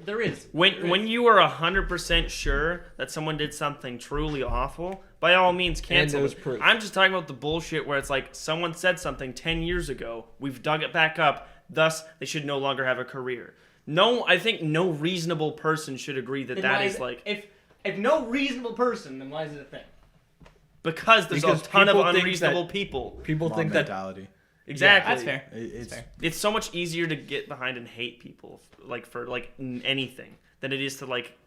there is. When you are 100% sure that someone did something truly awful, by all means cancel there's it. proof. I'm just talking about the bullshit where it's like someone said something 10 years ago, we've dug it back up, thus they should no longer have a career. No, I think no reasonable person should agree that Then that why is like if no reasonable person, then why is it a thing? because there's Because a ton of people think unreasonable that- people. people Mob think that mentality. Exactly. That's fair. It's fair. It's so much easier to get behind and hate people like for like anything than it is to like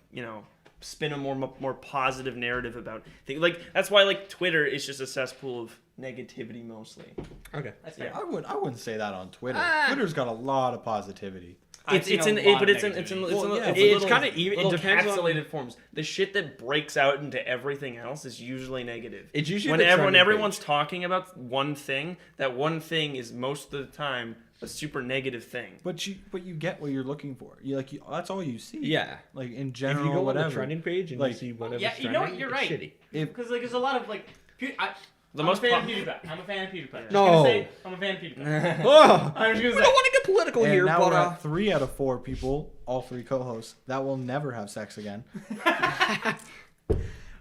spin a more positive narrative about things. Like that's why like Twitter is just a cesspool of negativity mostly. okay. That's fair. Yeah. I wouldn't say that on Twitter. Twitter's got a lot of positivity. I've It's seen it's a in lot it, of but it's in it's negativity. a it's little- kinda even- it little depends on- encapsulated forms. The shit that breaks out into everything else is usually negative. It's usually when the trending everyone's page. talking about one thing, that one thing is most of the time a super negative thing. But you get what you're looking for. That's all you see. Yeah. Like in If general, you go whatever. on the trending page and you Like- see whatever's Yeah, you know what? trending, You're it's right. shitty. Because like there's a lot of like. The I'm most a fan pop- of PewDiePie. I'm a fan of PewDiePie. No. Just gonna say, I'm a fan of PewDiePie. Oh, I'm just we gonna don't say. want to get political And here, now but we're at 3 out of 4 people, all 3 co-hosts, that will never have sex again.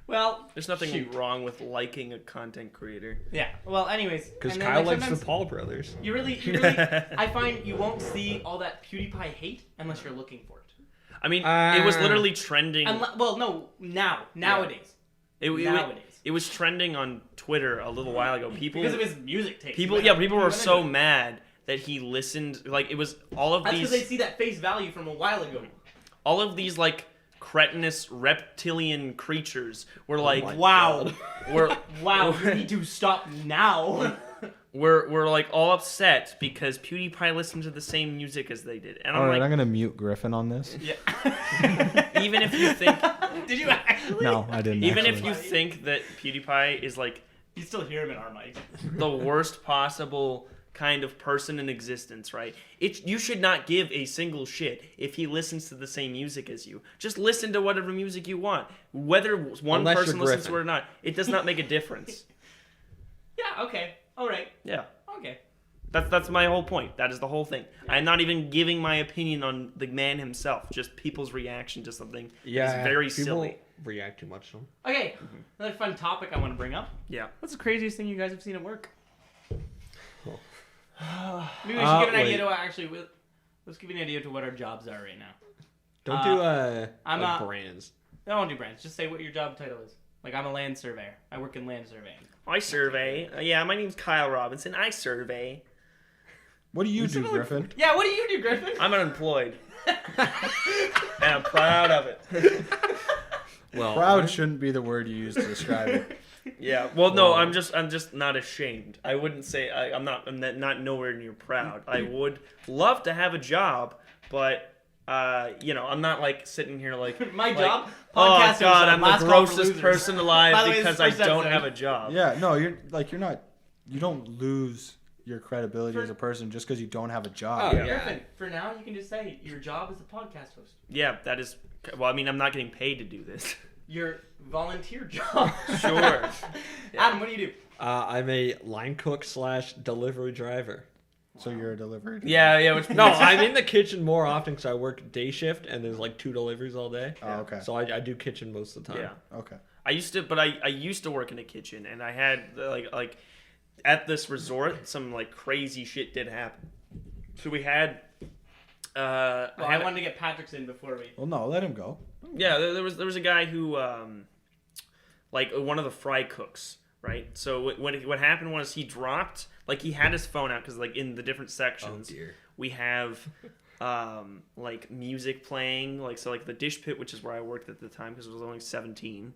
Well, There's nothing shoot. wrong with liking a content creator. Yeah. Well, anyways. because and then, Kyle like, likes the sometimes Paul brothers. You really. I find you won't see all that PewDiePie hate unless you're looking for it. I mean, it was literally trending. Well, no. Nowadays. It Nowadays. it was trending on Twitter a little while ago. People Because of his music taste. people were so mad that he listened. Like it was all of That's because these they see that face value from a while ago. all of these like cretinous reptilian creatures were like my Wow. were Wow, you need to stop now. we're like all upset because PewDiePie listened to the same music as they did. And All I'm right, like, I'm gonna mute Griffin on this. Yeah. even if you think Did you actually? No, I didn't. even if actually. you think that PewDiePie is like You still hear him in our mics. the worst possible kind of person in existence, right? You should not give a single shit if he listens to the same music as you. Just listen to whatever music you want. Whether one Unless person you're listens to it Griffin. or not, it does not make a difference. Yeah, okay. Alright. Yeah. Okay. That's my whole point. That is the whole thing. I'm not even giving my opinion on the man himself, just people's reaction to something. Yeah, It's very people silly. react too much to him. Okay. Another fun topic I want to bring up. Yeah. What's the craziest thing you guys have seen at work? Oh. Maybe we should give an idea wait. to actually. Let's give you an idea to what our jobs are right now. Don't do I'm like a- brands. I won't do brands. Just say what your job title is. Like I'm a land surveyor. I work in land surveying. I survey. Yeah, my name's Kyle Robinson. I survey. What do you do, Griffin? Yeah. What do you do, Griffin? I'm unemployed. And I'm proud of it. Well, Proud shouldn't be the word you use to describe it. Yeah. Well, no, Well- I'm just not ashamed. I wouldn't say I'm not nowhere near proud. I would love to have a job, but I'm not like sitting here like My like, job. Oh Podcasters God, are I'm last the call for grossest losers. person By alive the way, because this I first don't episode. have a job. Yeah, no, you're not. You don't lose your credibility as a person just because you don't have a job. Oh, yeah. Griffin, for now, you can just say your job is a podcast host. Yeah, that is. Well, I mean, I'm not getting paid to do this. Your volunteer job. Sure. Adam, what do you do? I'm a line cook / delivery driver. So you're a delivery. Yeah. Which No, I'm in the kitchen more often because I work day shift and there's like 2 deliveries all day. Oh, okay. So I do kitchen most of the time. Yeah. Okay. I used to work in a kitchen, and I had like at this resort some like crazy shit did happen. So we had. Well, I wanted to get Patrick's in before we. Well, no, let him go. Yeah, there was a guy who, like one of the fry cooks, right? So what happened was he dropped, like he had his phone out because like in the different sections dear. we have, like music playing, like so like the dish pit, which is where I worked at the time because I was only 17.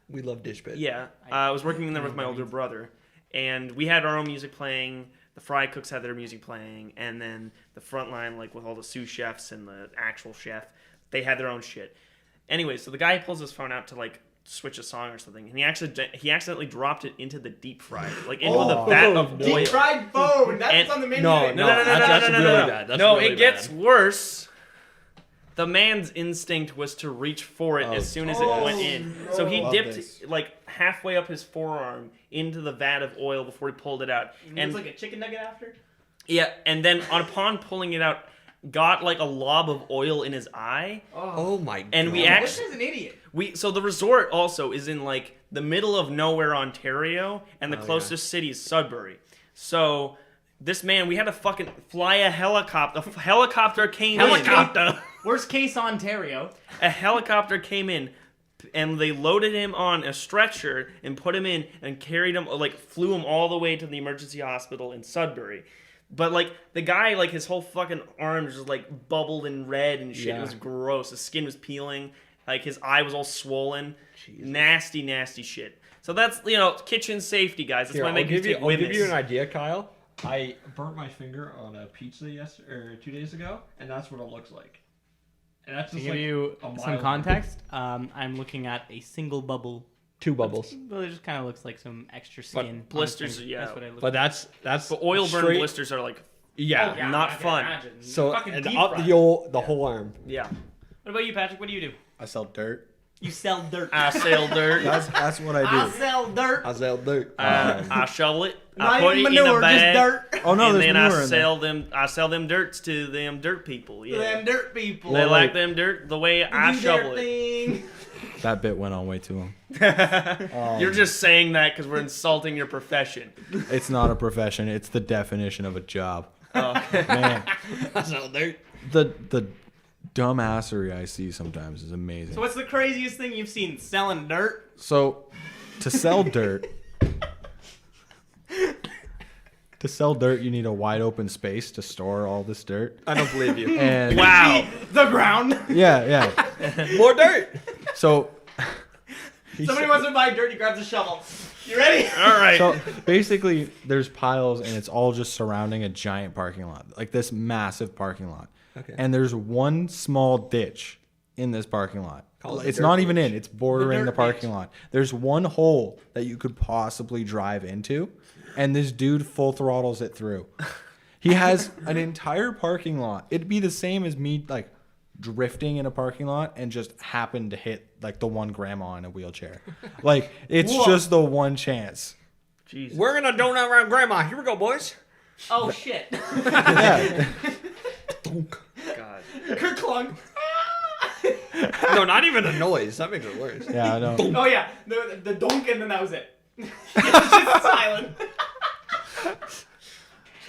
We love dish pit. Yeah, I was working in there with my older brother, and we had our own music playing. The fry cooks had their music playing, and then the front line, like with all the sous chefs and the actual chef, they had their own shit. Anyway, so the guy pulls his phone out to like switch a song or something, and he accidentally dropped it into the deep fry, like into the vat of no. oil. Deep fried bone. That's And- on the menu. No, today. no, that's really bad. That's No, really it gets bad. worse. The man's instinct was to reach for it Oh, as soon as oh, it went in. So he Love dipped this. like halfway up his forearm into the vat of oil before he pulled it out. And And it's like a chicken nugget after. yeah, and then upon pulling it out, got like a lob of oil in his eye. Oh my god. And we This actually guy's an idiot. so the resort also is in like the middle of nowhere, Ontario, and the Oh, closest city is Sudbury. So this man, we had to fucking fly a helicopter. A helicopter came in. Worst case, Ontario. A helicopter came in, and they loaded him on a stretcher and put him in and carried him, like flew him all the way to the emergency hospital in Sudbury. But like the guy, like his whole fucking arm just like bubbled and red and shit. Yeah. It was gross. His skin was peeling. Like his eye was all swollen. Jesus. Nasty shit. So that's kitchen safety, guys. That's Here, why I I'll make you give you, take I'll give witness. you an idea, Kyle. I burnt my finger on a pizza 2 days ago, and that's what it looks like. And that's To just give like you a some mild- context, I'm looking at a single bubble. 2 bubbles. Well, it just kind of looks like some extra skin. on blisters, the finger. yeah. That's what I look But that's But oil burn straight- blisters are like Yeah. Yeah, not I can fun. imagine. So Fucking and deep up fried. the whole arm. yeah. What about you, Patrick? What do you do? I sell dirt. You sell dirt. I sell dirt. That's what I I do. sell dirt. I sell dirt. I shovel it. I Not put it even in a manure, just bag. dirt. Oh no, and there's then manure I in there. sell them. I sell them dirts to them dirt people. Yeah, Them dirt people. they Well, like like- them dirt the way You I do shovel dirt it. thing. That bit went on way too long. You're just saying that because we're insulting your profession. It's not a profession. It's the definition of a job. Oh. Man, I sell dirt. the dumbassery I see sometimes is amazing. So what's the craziest thing you've seen? Selling dirt? So to sell dirt. To sell dirt, you need a wide open space to store all this dirt. I don't believe you. And Wow. The ground. yeah. More dirt. So Somebody wants to buy dirt. He grabs a shovel. You ready? All right. So basically, there's piles, and it's all just surrounding a giant parking lot, like this massive parking lot. Okay. And there's one small ditch in this parking lot. Call it the It's dirt not even ditch. in; it's bordering The the dirt parking ditch. lot. There's one hole that you could possibly drive into, and this dude full throttles it through. He has an entire parking lot. It'd be the same as me like drifting in a parking lot and just happen to hit like the one grandma in a wheelchair. Like it's Whoa. just the one chance. Jesus. We're gonna donut around grandma. Here we go, boys. Oh shit. Yeah. God. Kerclunk. No, not even a noise. That makes it worse. Yeah, I know. Oh yeah, the donk, and then that was it. It's just silent.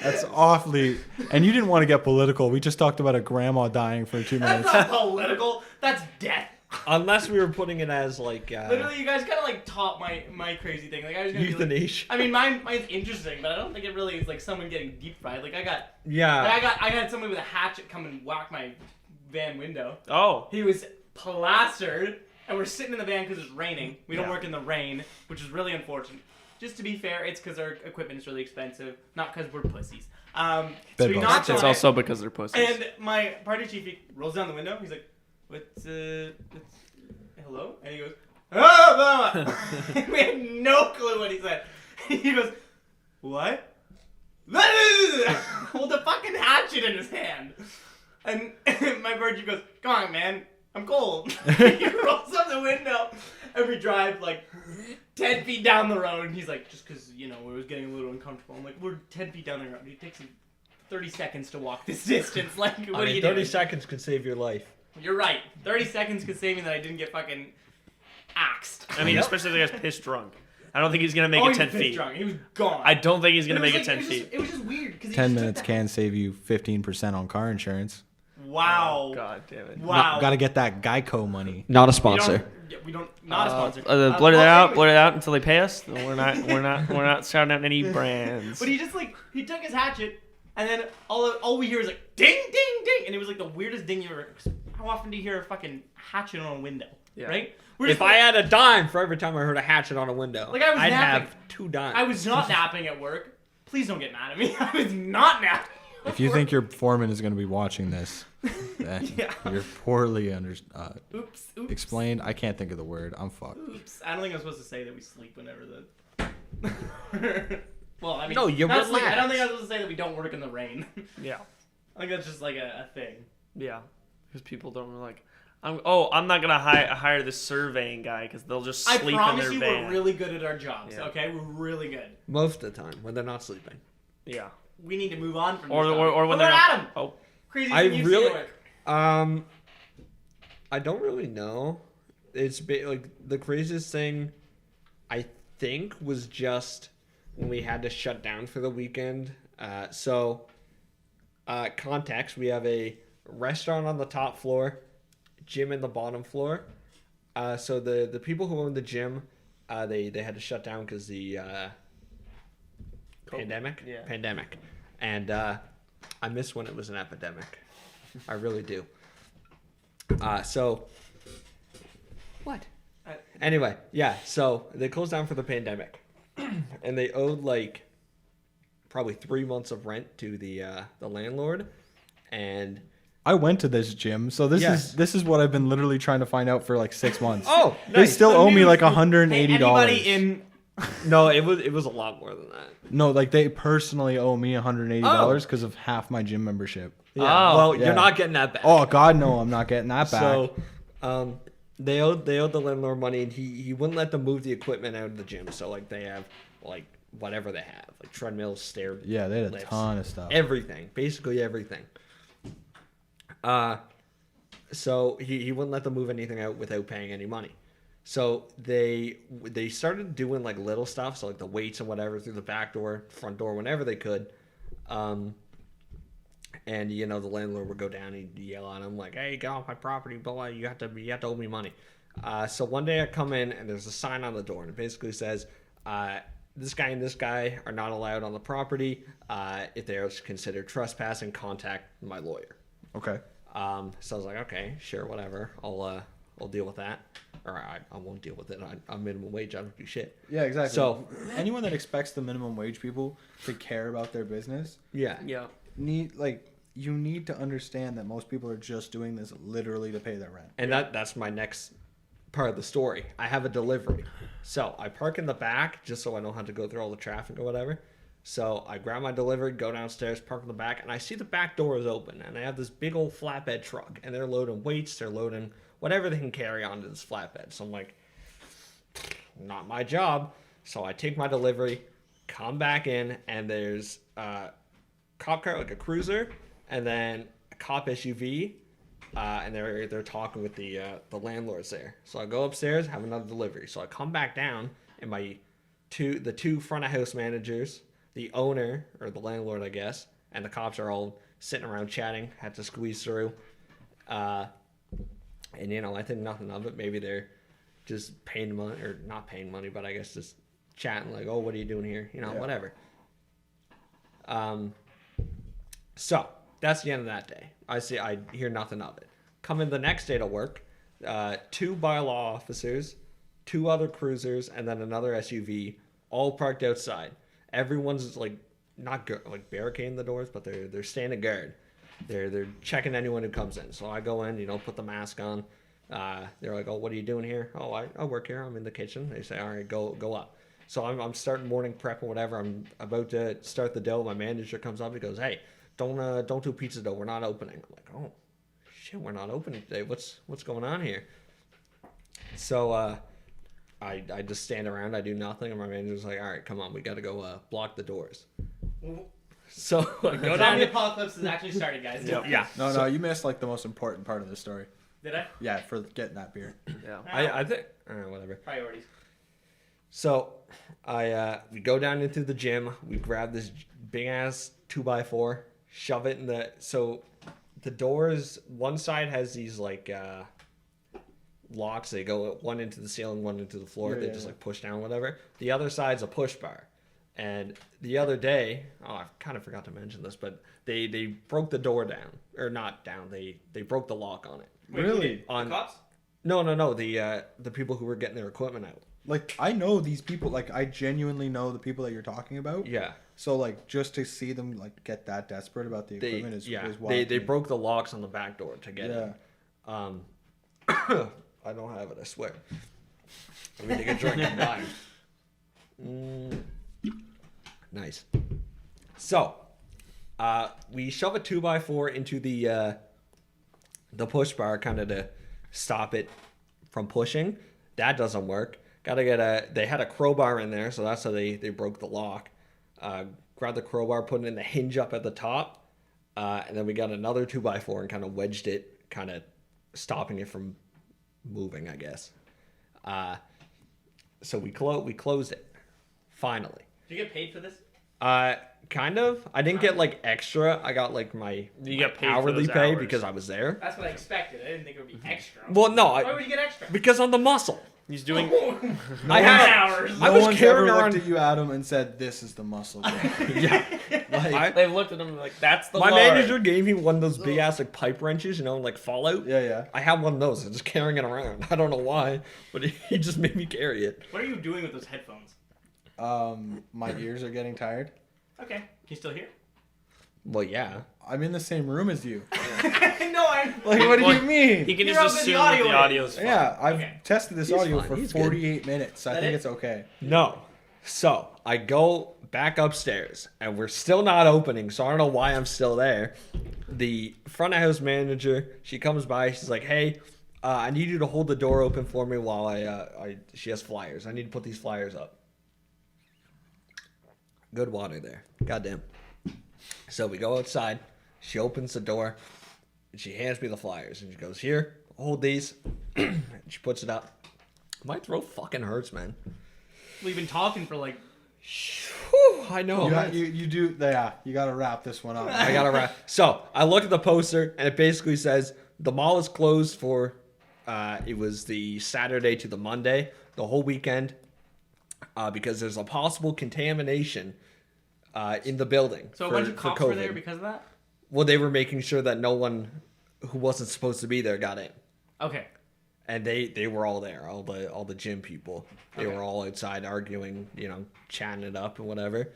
That's awfully. And you didn't want to get political. We just talked about a grandma dying for 2 That's minutes. not political. That's death. Unless we were putting it as like Literally, you guys kind of like top my crazy thing. Like I was gonna be like, euthanasia. I mean, mine's interesting, but I don't think it really is like someone getting deep fried. Like I Yeah. had someone with a hatchet come and whack my van window. Oh. He was plastered, and we're sitting in the van because it's raining. We don't Yeah. work in the rain, which is really unfortunate. Just to be fair, it's because our equipment is really expensive, not because we're pussies. So Bed he bugs. knocks on It's it, also because they're pussies. and my party chief he rolls down the window. He's like, "What's hello?" And he goes, "Oh, blah, blah." We had no clue what he said. He goes, "What?" Hold the fucking hatchet in his hand. And my party chief goes, "Come on, man, I'm cold." He rolls up the window, and we drive like 10 feet down the road. And he's like, "Just because we was getting a little uncomfortable." I'm like, "We're 10 feet down the road. It takes 30 seconds to walk this distance. Like, what are you 30 doing?" seconds could save your life. You're right. 30 seconds could save me that I didn't get fucking axed. I mean, especially if the guy's pissed drunk. I don't think he's gonna make Oh, it he 10 was pissed feet. drunk. He was gone. I don't think he's But gonna was make it like- 10 feet. It was just weird because 10 minutes can save you 15% on car insurance. Wow. God damn it. Wow. Got to get that Geico money. Not a We sponsor. don't, yeah, we don't. Not a sponsor. Blur that out. anyway. Blur it out until they pay us. We're not shouting out any brands. But he just he took his hatchet, and then all we hear is like ding, ding, ding, and it was like the weirdest ding you ever. How often do you hear a fucking hatchet on a window? Yeah. Right. We're If just I had a dime for every time I heard a hatchet on a window, Like, I was I'd napping. have 2 dimes. I was not napping at work. Please don't get mad at me. I was not napping. If you think your foreman is going to be watching this, then Yeah. you're poorly Oops. explained. I can't think of the word. I'm fucked. Oops. I don't think I'm supposed to say that we sleep whenever the. Well, I mean, No, you not sleep. I relax. don't think I'm supposed to say that we don't work in the rain. Yeah. I think that's just like a thing. Yeah. Because people don't like. I'm not gonna hire this surveying guy because they'll just I sleep in promise their you, van. we're really good at our jobs. Yeah. Okay, we're really good. Most of the time when they're not sleeping. Yeah. We need to move on from Or this. or when But they're we're not. Adam. Oh. Crazy I thing you've really- seen at work. I don't really know. It's like the craziest thing I think was just when we had to shut down for the weekend. Context, we have a restaurant on the top floor, gym in the bottom floor. So the people who own the gym, they had to shut down because the pandemic. Yeah. Pandemic. And I miss when it was an epidemic. I really do. What? Anyway, yeah. So they closed down for the pandemic, and they owed like probably 3 months of rent to the landlord, and I went to this gym, so this Yes. is what I've been literally trying to find out for like 6 months. oh, They nice. still So owe me news- like Hey, $180. anybody in? No, it was a lot more than that. No, like they personally owe me $180 Oh. because of half my gym membership. Yeah. Oh, well, yeah. you're not getting that back. Oh God, no, I'm not getting that back. So, they owed the landlord money, and he wouldn't let them move the equipment out of the gym. So like they have like whatever they have, like treadmills, stair. yeah, they had a lifts, ton of stuff. everything, basically everything. So he wouldn't let them move anything out without paying any money. So they started doing like little stuff, so like the weights and whatever through the back door, front door, whenever they could. And the landlord would go down and he'd yell at him like, "Hey, get off my property, blah, blah, you have to owe me money." So one day I come in and there's a sign on the door and it basically says, this guy and this guy are not allowed on the property. If they are considered trespassing, contact my lawyer. Okay. So I was like, okay, sure, whatever. I'll deal with that. Or I won't deal with it. I'm minimum wage. I don't do shit. Yeah, exactly. So anyone that expects the minimum wage people to care about their business yeah. you need to understand that most people are just doing this literally to pay their rent. And that's my next part of the story. I have a delivery. So I park in the back just so I don't have to go through all the traffic or whatever. So I grab my delivery, go downstairs, park in the back, and I see the back door is open. And I have this big old flatbed truck. And they're loading weights, they're loading whatever they can carry onto this flatbed. So I'm like, not my job. So I take my delivery, come back in, and there's a cop car, like a cruiser, and then a cop SUV. And they're talking with the landlords there. So I go upstairs, have another delivery. So I come back down, and the two front of house managers, the owner or the landlord, I guess, and the cops are all sitting around chatting. Had to squeeze through, and I think nothing of it. Maybe they're just paying money or not paying money, but I guess just chatting like, "Oh, what are you doing here?" Whatever. So that's the end of that day. I hear nothing of it. Come in the next day to work, 2 bylaw officers, 2 other cruisers, and then another SUV, all parked outside. Everyone's like not like barricading the doors, but they're standing guard. They're checking anyone who comes in. So I go in, put the mask on. They're like, "Oh, what are you doing here?" "Oh, I work here. I'm in the kitchen." They say, "All right, go up." So I'm starting morning prep and whatever. I'm about to start the dough. My manager comes up. He goes, "Hey, don't do pizza dough. We're not opening." I'm like, "Oh, shit, we're not opening today. What's going on here?" So I just stand around. I do nothing, and my manager's like, "All right, come on, we got to go block the doors." So I go down. The apocalypse has actually started, guys. Yep. Yeah. No, you missed like the most important part of the story. Did I? Yeah, for getting that beer. Yeah. I think whatever. Priorities. So we go down into the gym. We grab this big ass 2x4, shove it in the doors. One side has these like locks. They go one into the ceiling, one into the floor. They just like push down, whatever. The other side's a push bar. And the other day, I kind of forgot to mention this, but they broke the door down, or not down. They broke the lock on it. Wait, Really? The cops? No. The people who were getting their equipment out. Like, I know these people. Like, I genuinely know the people that you're talking about. Yeah. So, like, just to see them like get that desperate about the equipment is wild. They broke the locks on the back door to get it. I don't have it, I swear. Let me take a drink and die. Nice. So, we shove a 2x4 into the push bar kind of to stop it from pushing. That doesn't work. They had a crowbar in there, so that's how they broke the lock. Grabbed the crowbar, put it in the hinge up at the top, and then we got another 2x4 and kind of wedged it, kind of stopping it from moving, I guess. So we closed it, finally. Did you get paid for this? Kind of. I didn't get like extra. I got like my got paid for hourly those pay hours. because I was there. That's what I expected. I didn't think it would be extra. Well, no, Why would you get extra? because I'm the muscle. He's doing. I 9 had hours. I No was one's carrying ever around. looked at you, Adam, and said, "This is the muscle." Bro." Like, They've looked at him like, "That's the my Lord." manager gave me one of those big ass like pipe wrenches, like Fallout. Yeah. I have one of those. I'm just carrying it around. I don't know why, but he just made me carry it. What are you doing with those headphones? My ears are getting tired. Okay. Can you still hear? Well, yeah. I'm in the same room as you. No, I'm. Like, what do you mean? He can You're just up in the assume that audio the wave. audio's fine. Yeah, I've Okay. tested this He's audio fine. for He's good. 48 minutes. I That think it? it's okay. No. So I go back upstairs, and we're still not opening. So I don't know why I'm still there. The front of house manager, she comes by. She's like, "Hey, I need you to hold the door open for me while she has flyers. I need to put these flyers up." Good water there. Goddamn. So we go outside. She opens the door, and she hands me the flyers, and she goes, "Here, hold these." And she puts it up. My throat fucking hurts, man. We've been talking for like. Whew, I know. You do. Yeah, you got to wrap this one up. I gotta wrap. So I look at the poster, and it basically says the mall is closed for It was the Saturday to the Monday, the whole weekend, because there's a possible contamination in the building. So for, a bunch of for cops were COVID. there because of that? Well, they were making sure that no one who wasn't supposed to be there got in. Okay. And they were all there, all the gym people. They Okay. were all outside arguing, chatting it up and whatever.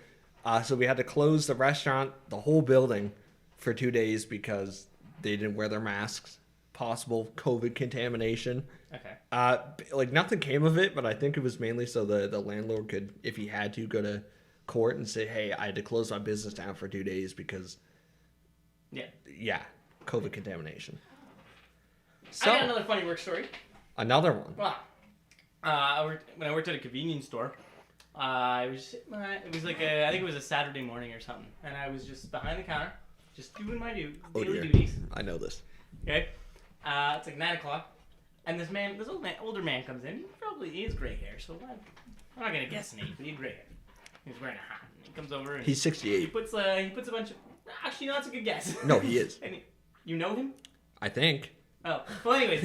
So we had to close the restaurant, the whole building, for 2 days because they didn't wear their masks. Possible COVID contamination. Okay. Nothing came of it, but I think it was mainly so the landlord could, if he had to, go to court and say, "Hey, I had to close my business down for 2 days because, Yeah. COVID contamination." I So got another funny work story. another one. Well, when I worked at a convenience store, it was like I think it was a Saturday morning or something, and I was just behind the counter, just doing my daily duties. I know this. Okay, it's like 9 o'clock, and this older man comes in. He has gray hair, so I'm not gonna guess an age, but he had gray hair. He's wearing a hat. And he comes over and He's he 68. puts a bunch of. Actually, no, that's a good guess. No, he is. And you know him? I think. Oh, well, anyways,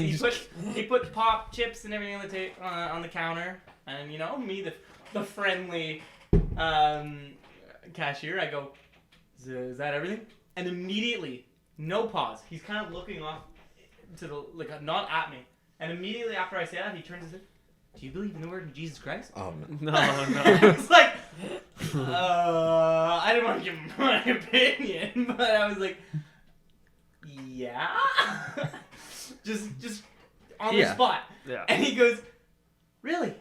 he put pop chips and everything on the counter, and me, the friendly cashier, I go, is that everything? And immediately, no pause, he's kind of looking off to the not at me, and immediately after I say that, he turns and says, "Do you believe in the word of Jesus Christ?" Oh no. No. It's like, I didn't want to give him my opinion, but I was like, yeah. just on the spot. Yeah. And he goes, "Really?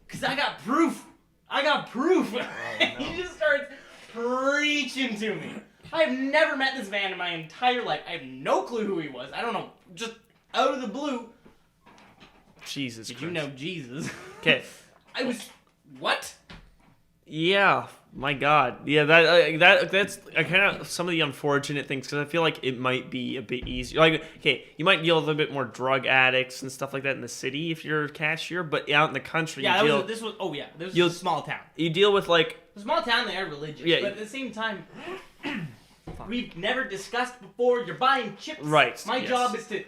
Because I got proof. He just starts preaching to me. I have never met this man in my entire life. I have no clue who he was. I don't know. Just out of the blue. Jesus Did Christ. you know Jesus? Okay. I was, what? Yeah, my God. Yeah, that's kind of some of the unfortunate things because I feel like it might be a bit easier. Like, okay, you might deal with a little bit more drug addicts and stuff like that in the city if you're a cashier, but out in the country, Yeah, you this was you'll- a small town. you deal with like A small town, they are religious, Yeah. but at the same time, we've never discussed before. You're buying chips. Right, My yes. job is to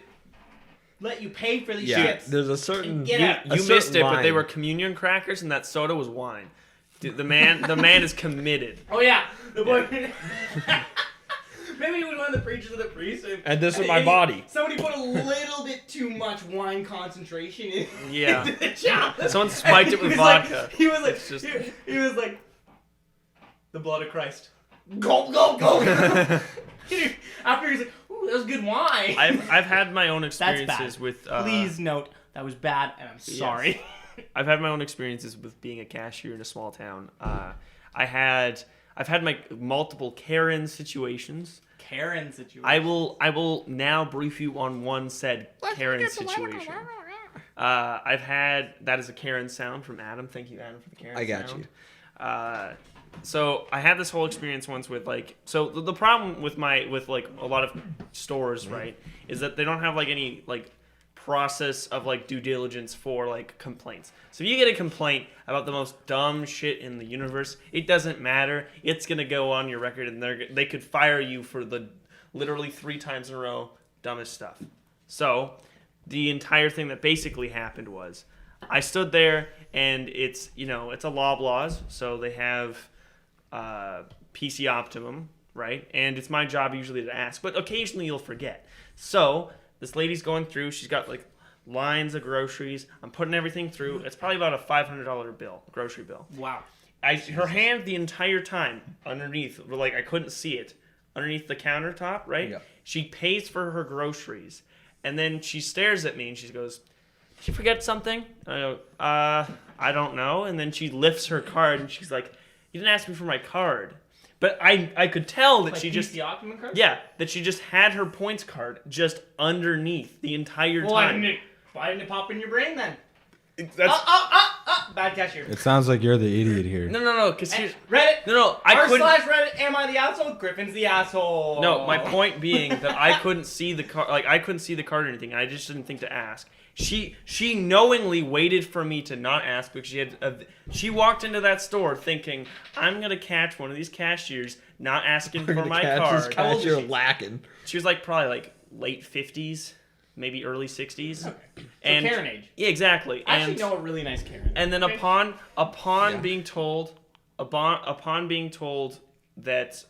let you pay for these Yeah, chips. there's a certain. And get out. a you missed certain it, but they line. were communion crackers and that soda was wine. Dude, the man is committed. Oh yeah, the boy. Maybe he was one of the preachers of the priest. And this is my body. Somebody put a little bit too much wine concentration in. Yeah. into the chalice. Someone spiked it And with he was like- vodka. He was like, It's just- he was like, the blood of Christ. Go, go, go. After he's like, ooh, that was good wine. I've had my own That's experiences bad. with. Please note that was bad, and I'm sorry. I've had my own experiences with being a cashier in a small town. I've had my multiple Karen situations. Karen situation. I will now brief you on one said Karen situation. I've had that is a Karen sound from Adam. Thank you, Adam, for the Karen I got sound. you. So I had this whole experience once with the problem with a lot of stores, right, is that they don't have like any like process of like due diligence for like complaints. So if you get a complaint about the most dumb shit in the universe, it doesn't matter. It's gonna go on your record, and they could fire you for the literally 3 times in a row dumbest stuff. So the entire thing that basically happened was I stood there, and it's a Loblaws, so they have PC Optimum, right? And it's my job usually to ask, but occasionally you'll forget. So this lady's going through. She's got like lines of groceries. I'm putting everything through. It's probably about a $500 grocery bill. Wow. Her hand the entire time underneath, like I couldn't see it, underneath the countertop, right? Yeah. She pays for her groceries, and then she stares at me and she goes, "Did you forget something?" I go, I don't know. And then she lifts her card and she's like, "You didn't ask me for my card." But I could tell that Like she just PC Optimum card? that she just had her points card just underneath the entire Well, time. why didn't it pop in your brain then? That's Bad cashier. It sounds like you're the idiot here. no, because here's Reddit. no, I couldn't. /Reddit. Am I the asshole? Griffin's the asshole. No, my point being that I couldn't see the card. Like I couldn't see the card or anything. I just didn't think to ask. She knowingly waited for me to not ask because she walked into that store thinking I'm gonna catch one of these cashiers not asking for my card. How old is You're she? lacking. She was like probably like late 50s, maybe early 60s. So And Karen age. yeah, exactly. I actually And know a really nice Karen. and then Okay? upon Yeah. being told upon being told that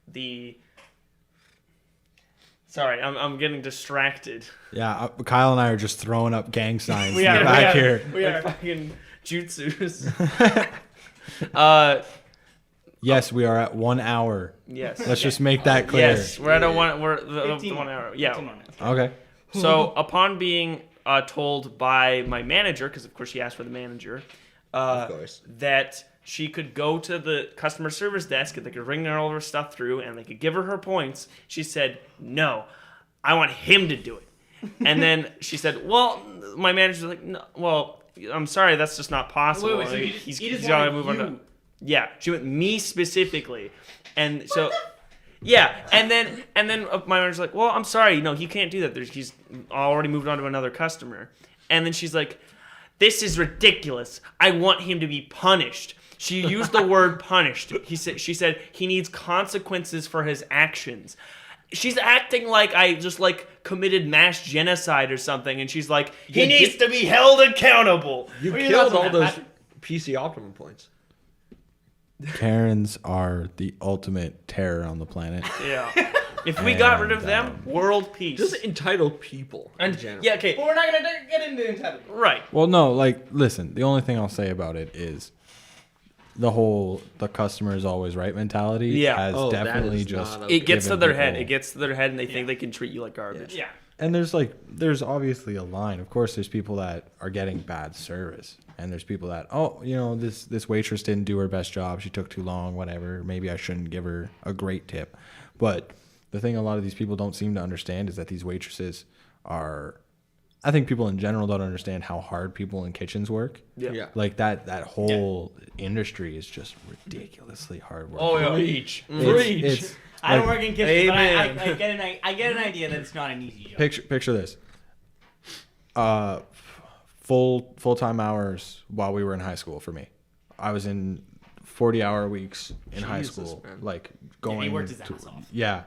the sorry, I'm getting distracted. Yeah, Kyle and I are just throwing up gang signs We are, back we are. here. We Like are. fucking jutsus. Yes, we are at 1 hour. Yes. Let's just make that clear. Yes, we're at the 15 1 hour. 15 Yeah. more minutes. Okay. So upon being told by my manager, because of course she asked for the manager, Of course. that she could go to the customer service desk and they could ring all of her stuff through and they could give her points. She said, "No, I want him to do it." And then she said, "Well," my manager's like, "No, well, I'm sorry, that's just not possible. Wait, so Like, he just gotta wanted move on to." you. Yeah, she went me specifically, and so. Yeah, and then my manager's like, "Well, I'm sorry, he can't do that. He's already moved on to another customer." And then she's like, "This is ridiculous. I want him to be punished." She used the word punished. She said he needs consequences for his actions. She's acting like I just committed mass genocide or something, and she's like, "He Yeah, needs to be held accountable." You What are your killed thoughts on all that, those Patrick? PC Optimum points. Karens are the ultimate terror on the planet. Yeah. If we got rid of And, them, world peace. Just entitled people and in general. yeah, okay, But we're not gonna get into entitlement. right. Well, no, listen, the only thing I'll say about it is the customer is always right mentality Yeah. has Oh, that definitely is just not It gets to given their head. people- It gets to their head, and they think they can treat you like garbage. Yeah. And there's obviously a line. Of course, there's people that are getting bad service, and there's people that this waitress didn't do her best job. She took too long. Whatever. Maybe I shouldn't give her a great tip. But the thing a lot of these people don't seem to understand is that these waitresses are. I think people in general don't understand how hard people in kitchens work. Yeah. Like that whole industry is just ridiculously hard work. Oh yeah. Preach. It's I don't like- work in kitchens, but Amen. I get an idea that it's not an easy job. Picture this. Full-time hours while we were in high school for me. I was in 40-hour weeks in high Jesus, school, man. like Yeah, going. he worked his ass off. Yeah,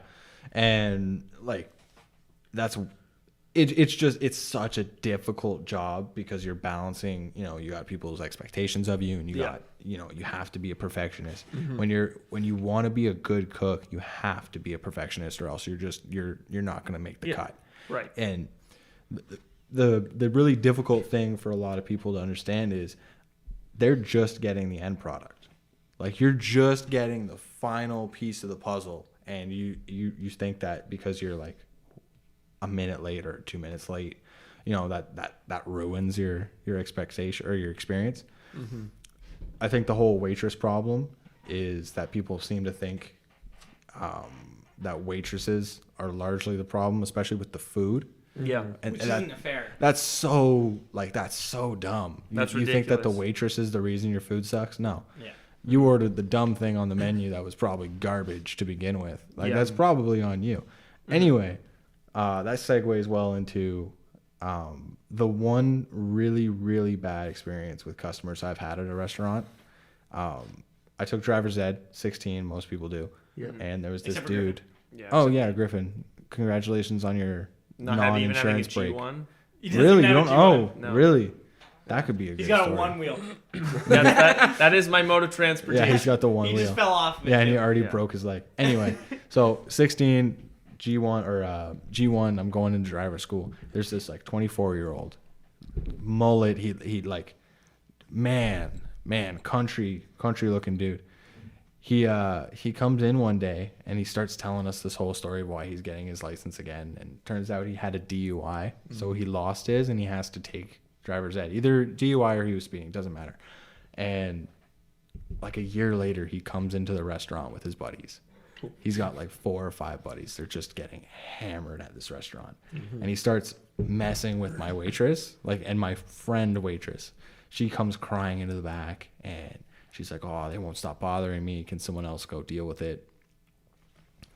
and that's it's such a difficult job because you're balancing. You got people's expectations of you, and you have to be a perfectionist. When you want to be a good cook, you have to be a perfectionist, or else you're not going to make the cut. Right. And the really difficult thing for a lot of people to understand is they're just getting the end product. Like you're just getting the final piece of the puzzle, and you think that because you're like a minute late or 2 minutes late, that ruins your expectation or your experience. I think the whole waitress problem is that people seem to think that waitresses are largely the problem, especially with the food. Yeah. And Which that- isn't fair. that's so dumb. That's you think that the ridiculous. waitress is the reason your food sucks? No. Yeah. You ordered the dumb thing on the menu that was probably garbage to begin with. Like Yeah. that's probably on you. Anyway, that segues well into the one really, really bad experience with customers I've had at a restaurant. I took driver's ed, 16, most people do. Yeah. And there was this Except for dude. Yeah. Oh yeah, Griffin. Congratulations on your Not having even having a non-insurance break. G1. He doesn't Really? You have don't? a G1. Oh, No. really? That could be a good He's got story. a one wheel. That is my mode of Yeah, transportation. he's got the one He wheel. just fell off. Yeah, and he already Yeah. broke his leg. Anyway, so 16, G1, I'm going into driver school. There's this 24-year-old mullet. He like, man, country looking dude. He comes in one day and he starts telling us this whole story of why he's getting his license again. And turns out he had a DUI, so he lost his and he has to take driver's ed. Either DUI or he was speeding, doesn't matter. And like a year later, he comes into the restaurant with his buddies. He's got 4 or 5 buddies. They're just getting hammered at this restaurant. And he starts messing with my waitress, and my friend waitress. She comes crying into the back and she's like, "Oh, they won't stop bothering me. Can someone else go deal with it?"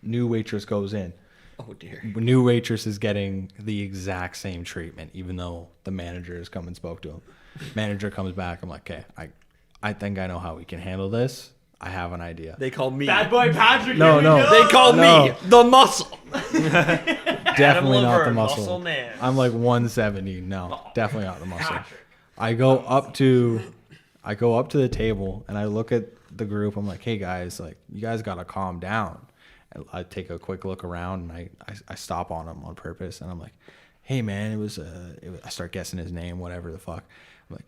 New waitress goes in. Oh dear. New waitress is getting the exact same treatment, even though the manager has come and spoke to him. Manager comes back. I'm like, "Okay, I think I know how we can handle this. I have an idea. They call me. Bad boy Patrick. No, here we no. go. They call No. me the muscle. Definitely not the Laverne, muscle. muscle man. I'm like 170. No, definitely not the muscle. Patrick. I go up to the table and I look at the group. I'm like, hey guys, like you guys gotta calm down. And I take a quick look around and I stop on him on purpose and I'm like, hey man, I start guessing his name, whatever the fuck. I'm like,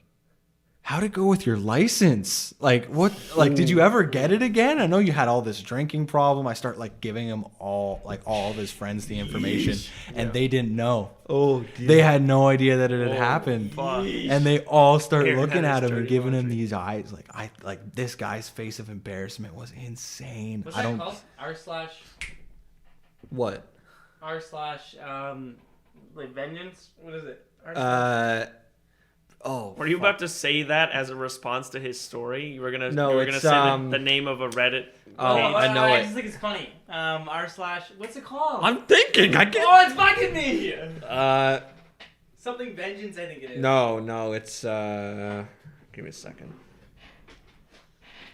how'd it go with your license? Like what? Like did you ever get it again? I know you had all this drinking problem. I start like giving him all of his friends the information, and they didn't know. Oh, dear. They had no idea that it had happened, fuck. and they all start Aaron looking had at his him and dirty giving him laundry. these eyes. Like this guy's face of embarrassment was insane. What's I that don't. called? What? R slash like vengeance. What is it? Oh. Were you about to say that as a response to his story? You were gonna No, you were gonna it's, say the name of a Reddit. Oh, page? I know I it. just think it's funny. R slash. What's it called? I'm thinking. I can't. Oh, it's fucking me. Something vengeance. I think it is. No, it's give me a second.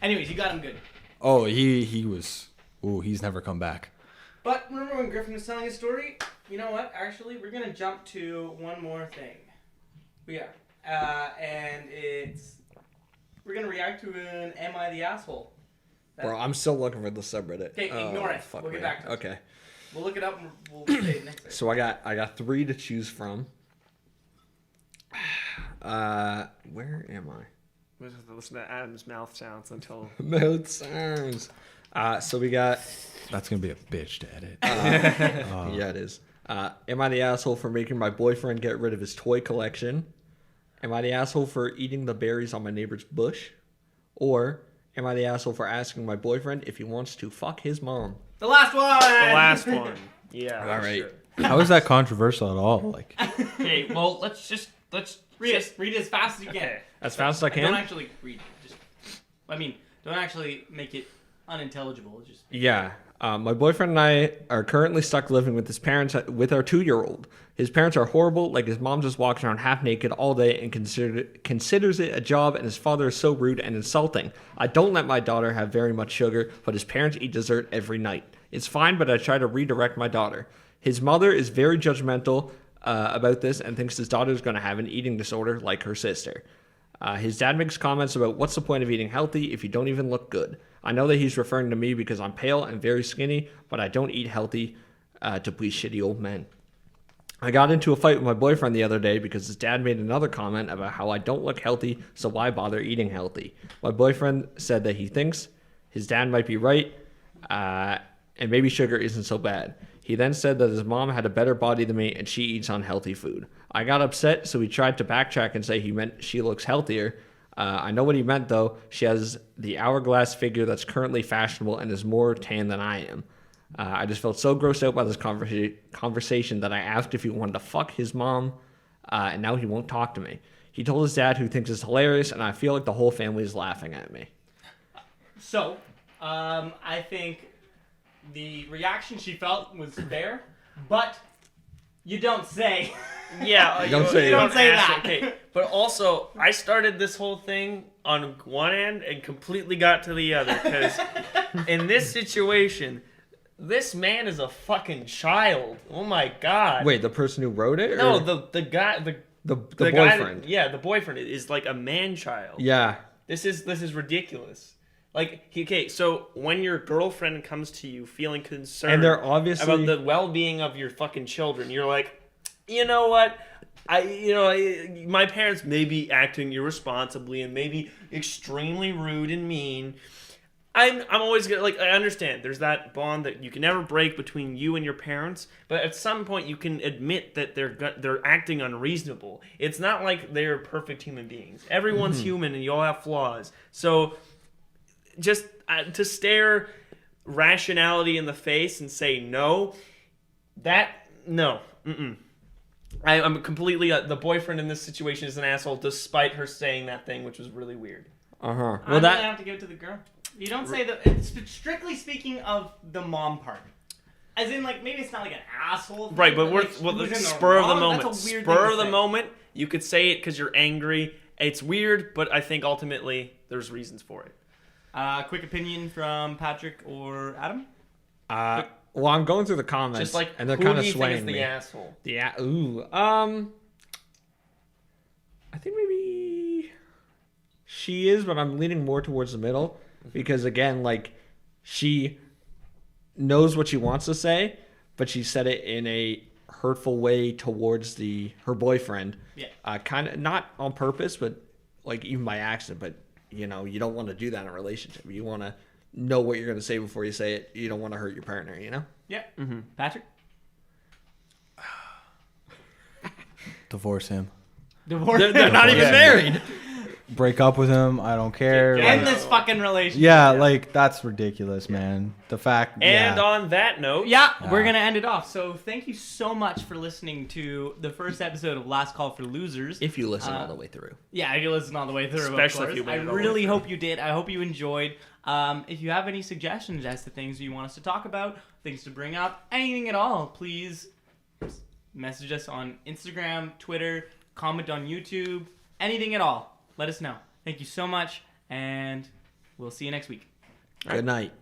Anyways, you got him good. Oh, he was. Ooh, he's never come back. But remember when Griffin was telling his story? You know what? Actually, we're gonna jump to one more thing. And we're gonna react to an "Am I the asshole?" Bro, I'm still looking for the subreddit. Okay, ignore it. Fuck We'll get me. back to it. Okay. We'll look it up and we'll say it next time. So I got 3 to choose from. Where am I? Listen to Adam's mouth sounds until. Mouth sounds. So we got. That's gonna be a bitch to edit. Yeah, it is. Am I the asshole for making my boyfriend get rid of his toy collection? Am I the asshole for eating the berries on my neighbor's bush? Or am I the asshole for asking my boyfriend if he wants to fuck his mom? The last one. The last one. Yeah. All right. Sure. How is that controversial at all? Like, Okay, well, let's Read it. Read it as fast as you can. Okay. As fast as I Don't can? actually read it. Don't actually make it unintelligible. Just Yeah. My boyfriend and I are currently stuck living with his parents with our 2-year-old. His parents are horrible, like his mom just walks around half naked all day and considers it a job, and his father is so rude and insulting. I don't let my daughter have very much sugar, but his parents eat dessert every night. It's fine, but I try to redirect my daughter. His mother is very judgmental about this and thinks his daughter is going to have an eating disorder like her sister. His dad makes comments about what's the point of eating healthy if you don't even look good. I know that he's referring to me because I'm pale and very skinny, but I don't eat healthy to please shitty old men. I got into a fight with my boyfriend the other day because his dad made another comment about how I don't look healthy, so why bother eating healthy? My boyfriend said that he thinks his dad might be right, and maybe sugar isn't so bad. He then said that his mom had a better body than me and she eats unhealthy food. I got upset, so he tried to backtrack and say he meant she looks healthier. I know what he meant, though. She has the hourglass figure that's currently fashionable and is more tan than I am. I just felt so grossed out by this conversation that I asked if he wanted to fuck his mom, and now he won't talk to me. He told his dad, who thinks it's hilarious, and I feel like the whole family is laughing at me. so. I think the reaction she felt was fair, but you don't say. Yeah, You don't say You don't say ask that. it. Okay, but also I started this whole thing on one end and completely got to the other because in this situation, this man is a fucking child. Oh my god. Wait, the person who wrote it? Or No, the guy, the the guy boyfriend. the boyfriend is like a man child. Yeah. This is ridiculous. Like, okay, so when your girlfriend comes to you feeling concerned And they're obviously about the well-being of your fucking children, you're like, you know what? My parents may be acting irresponsibly and maybe extremely rude and mean. I'm always gonna, like, I understand there's that bond that you can never break between you and your parents, but at some point you can admit that they're acting unreasonable. It's not like they're perfect human beings. Everyone's human and you all have flaws. So just to stare rationality in the face and say no, no. I'm completely the boyfriend in this situation is an asshole despite her saying that thing, which was really weird. Well, I'm gonna that have to give it to the girl. You don't say the. Strictly speaking of the mom part, as in like maybe it's not like an asshole. Right, but like, the who's in spur of the wrong? moment. That's a weird Spur thing of to the say. moment, you could say it because you're angry. It's weird, but I think ultimately there's reasons for it. Quick opinion from Patrick or Adam? Well, I'm going through the comments, Just like, and they're who kind do of you think swaying is the me. asshole? I think maybe she is, but I'm leaning more towards the middle because again, like she knows what she wants to say, but she said it in a hurtful way towards her boyfriend. Yeah. Kind of not on purpose, but like even by accident. But you know, you don't want to do that in a relationship. You want to know what you're going to say before you say it. You don't want to hurt your partner. You know. Yeah. Patrick? Divorce him. Divorce. They're not even Yeah. married. Break up with him. I don't care. End Like, this fucking relationship. yeah, like that's ridiculous, man. The fact. And yeah. on that note, Yeah, we're going to end it off. So thank you so much for listening to the first episode of Last Call for Losers. If you listen all the way through. Yeah, if you listen all the way through, Especially of if you course. made I it all the way really through. hope you did. I hope you enjoyed. If you have any suggestions as to things you want us to talk about, things to bring up, anything at all, please message us on Instagram, Twitter, comment on YouTube, anything at all. Let us know. Thank you so much, and we'll see you next week. Good night.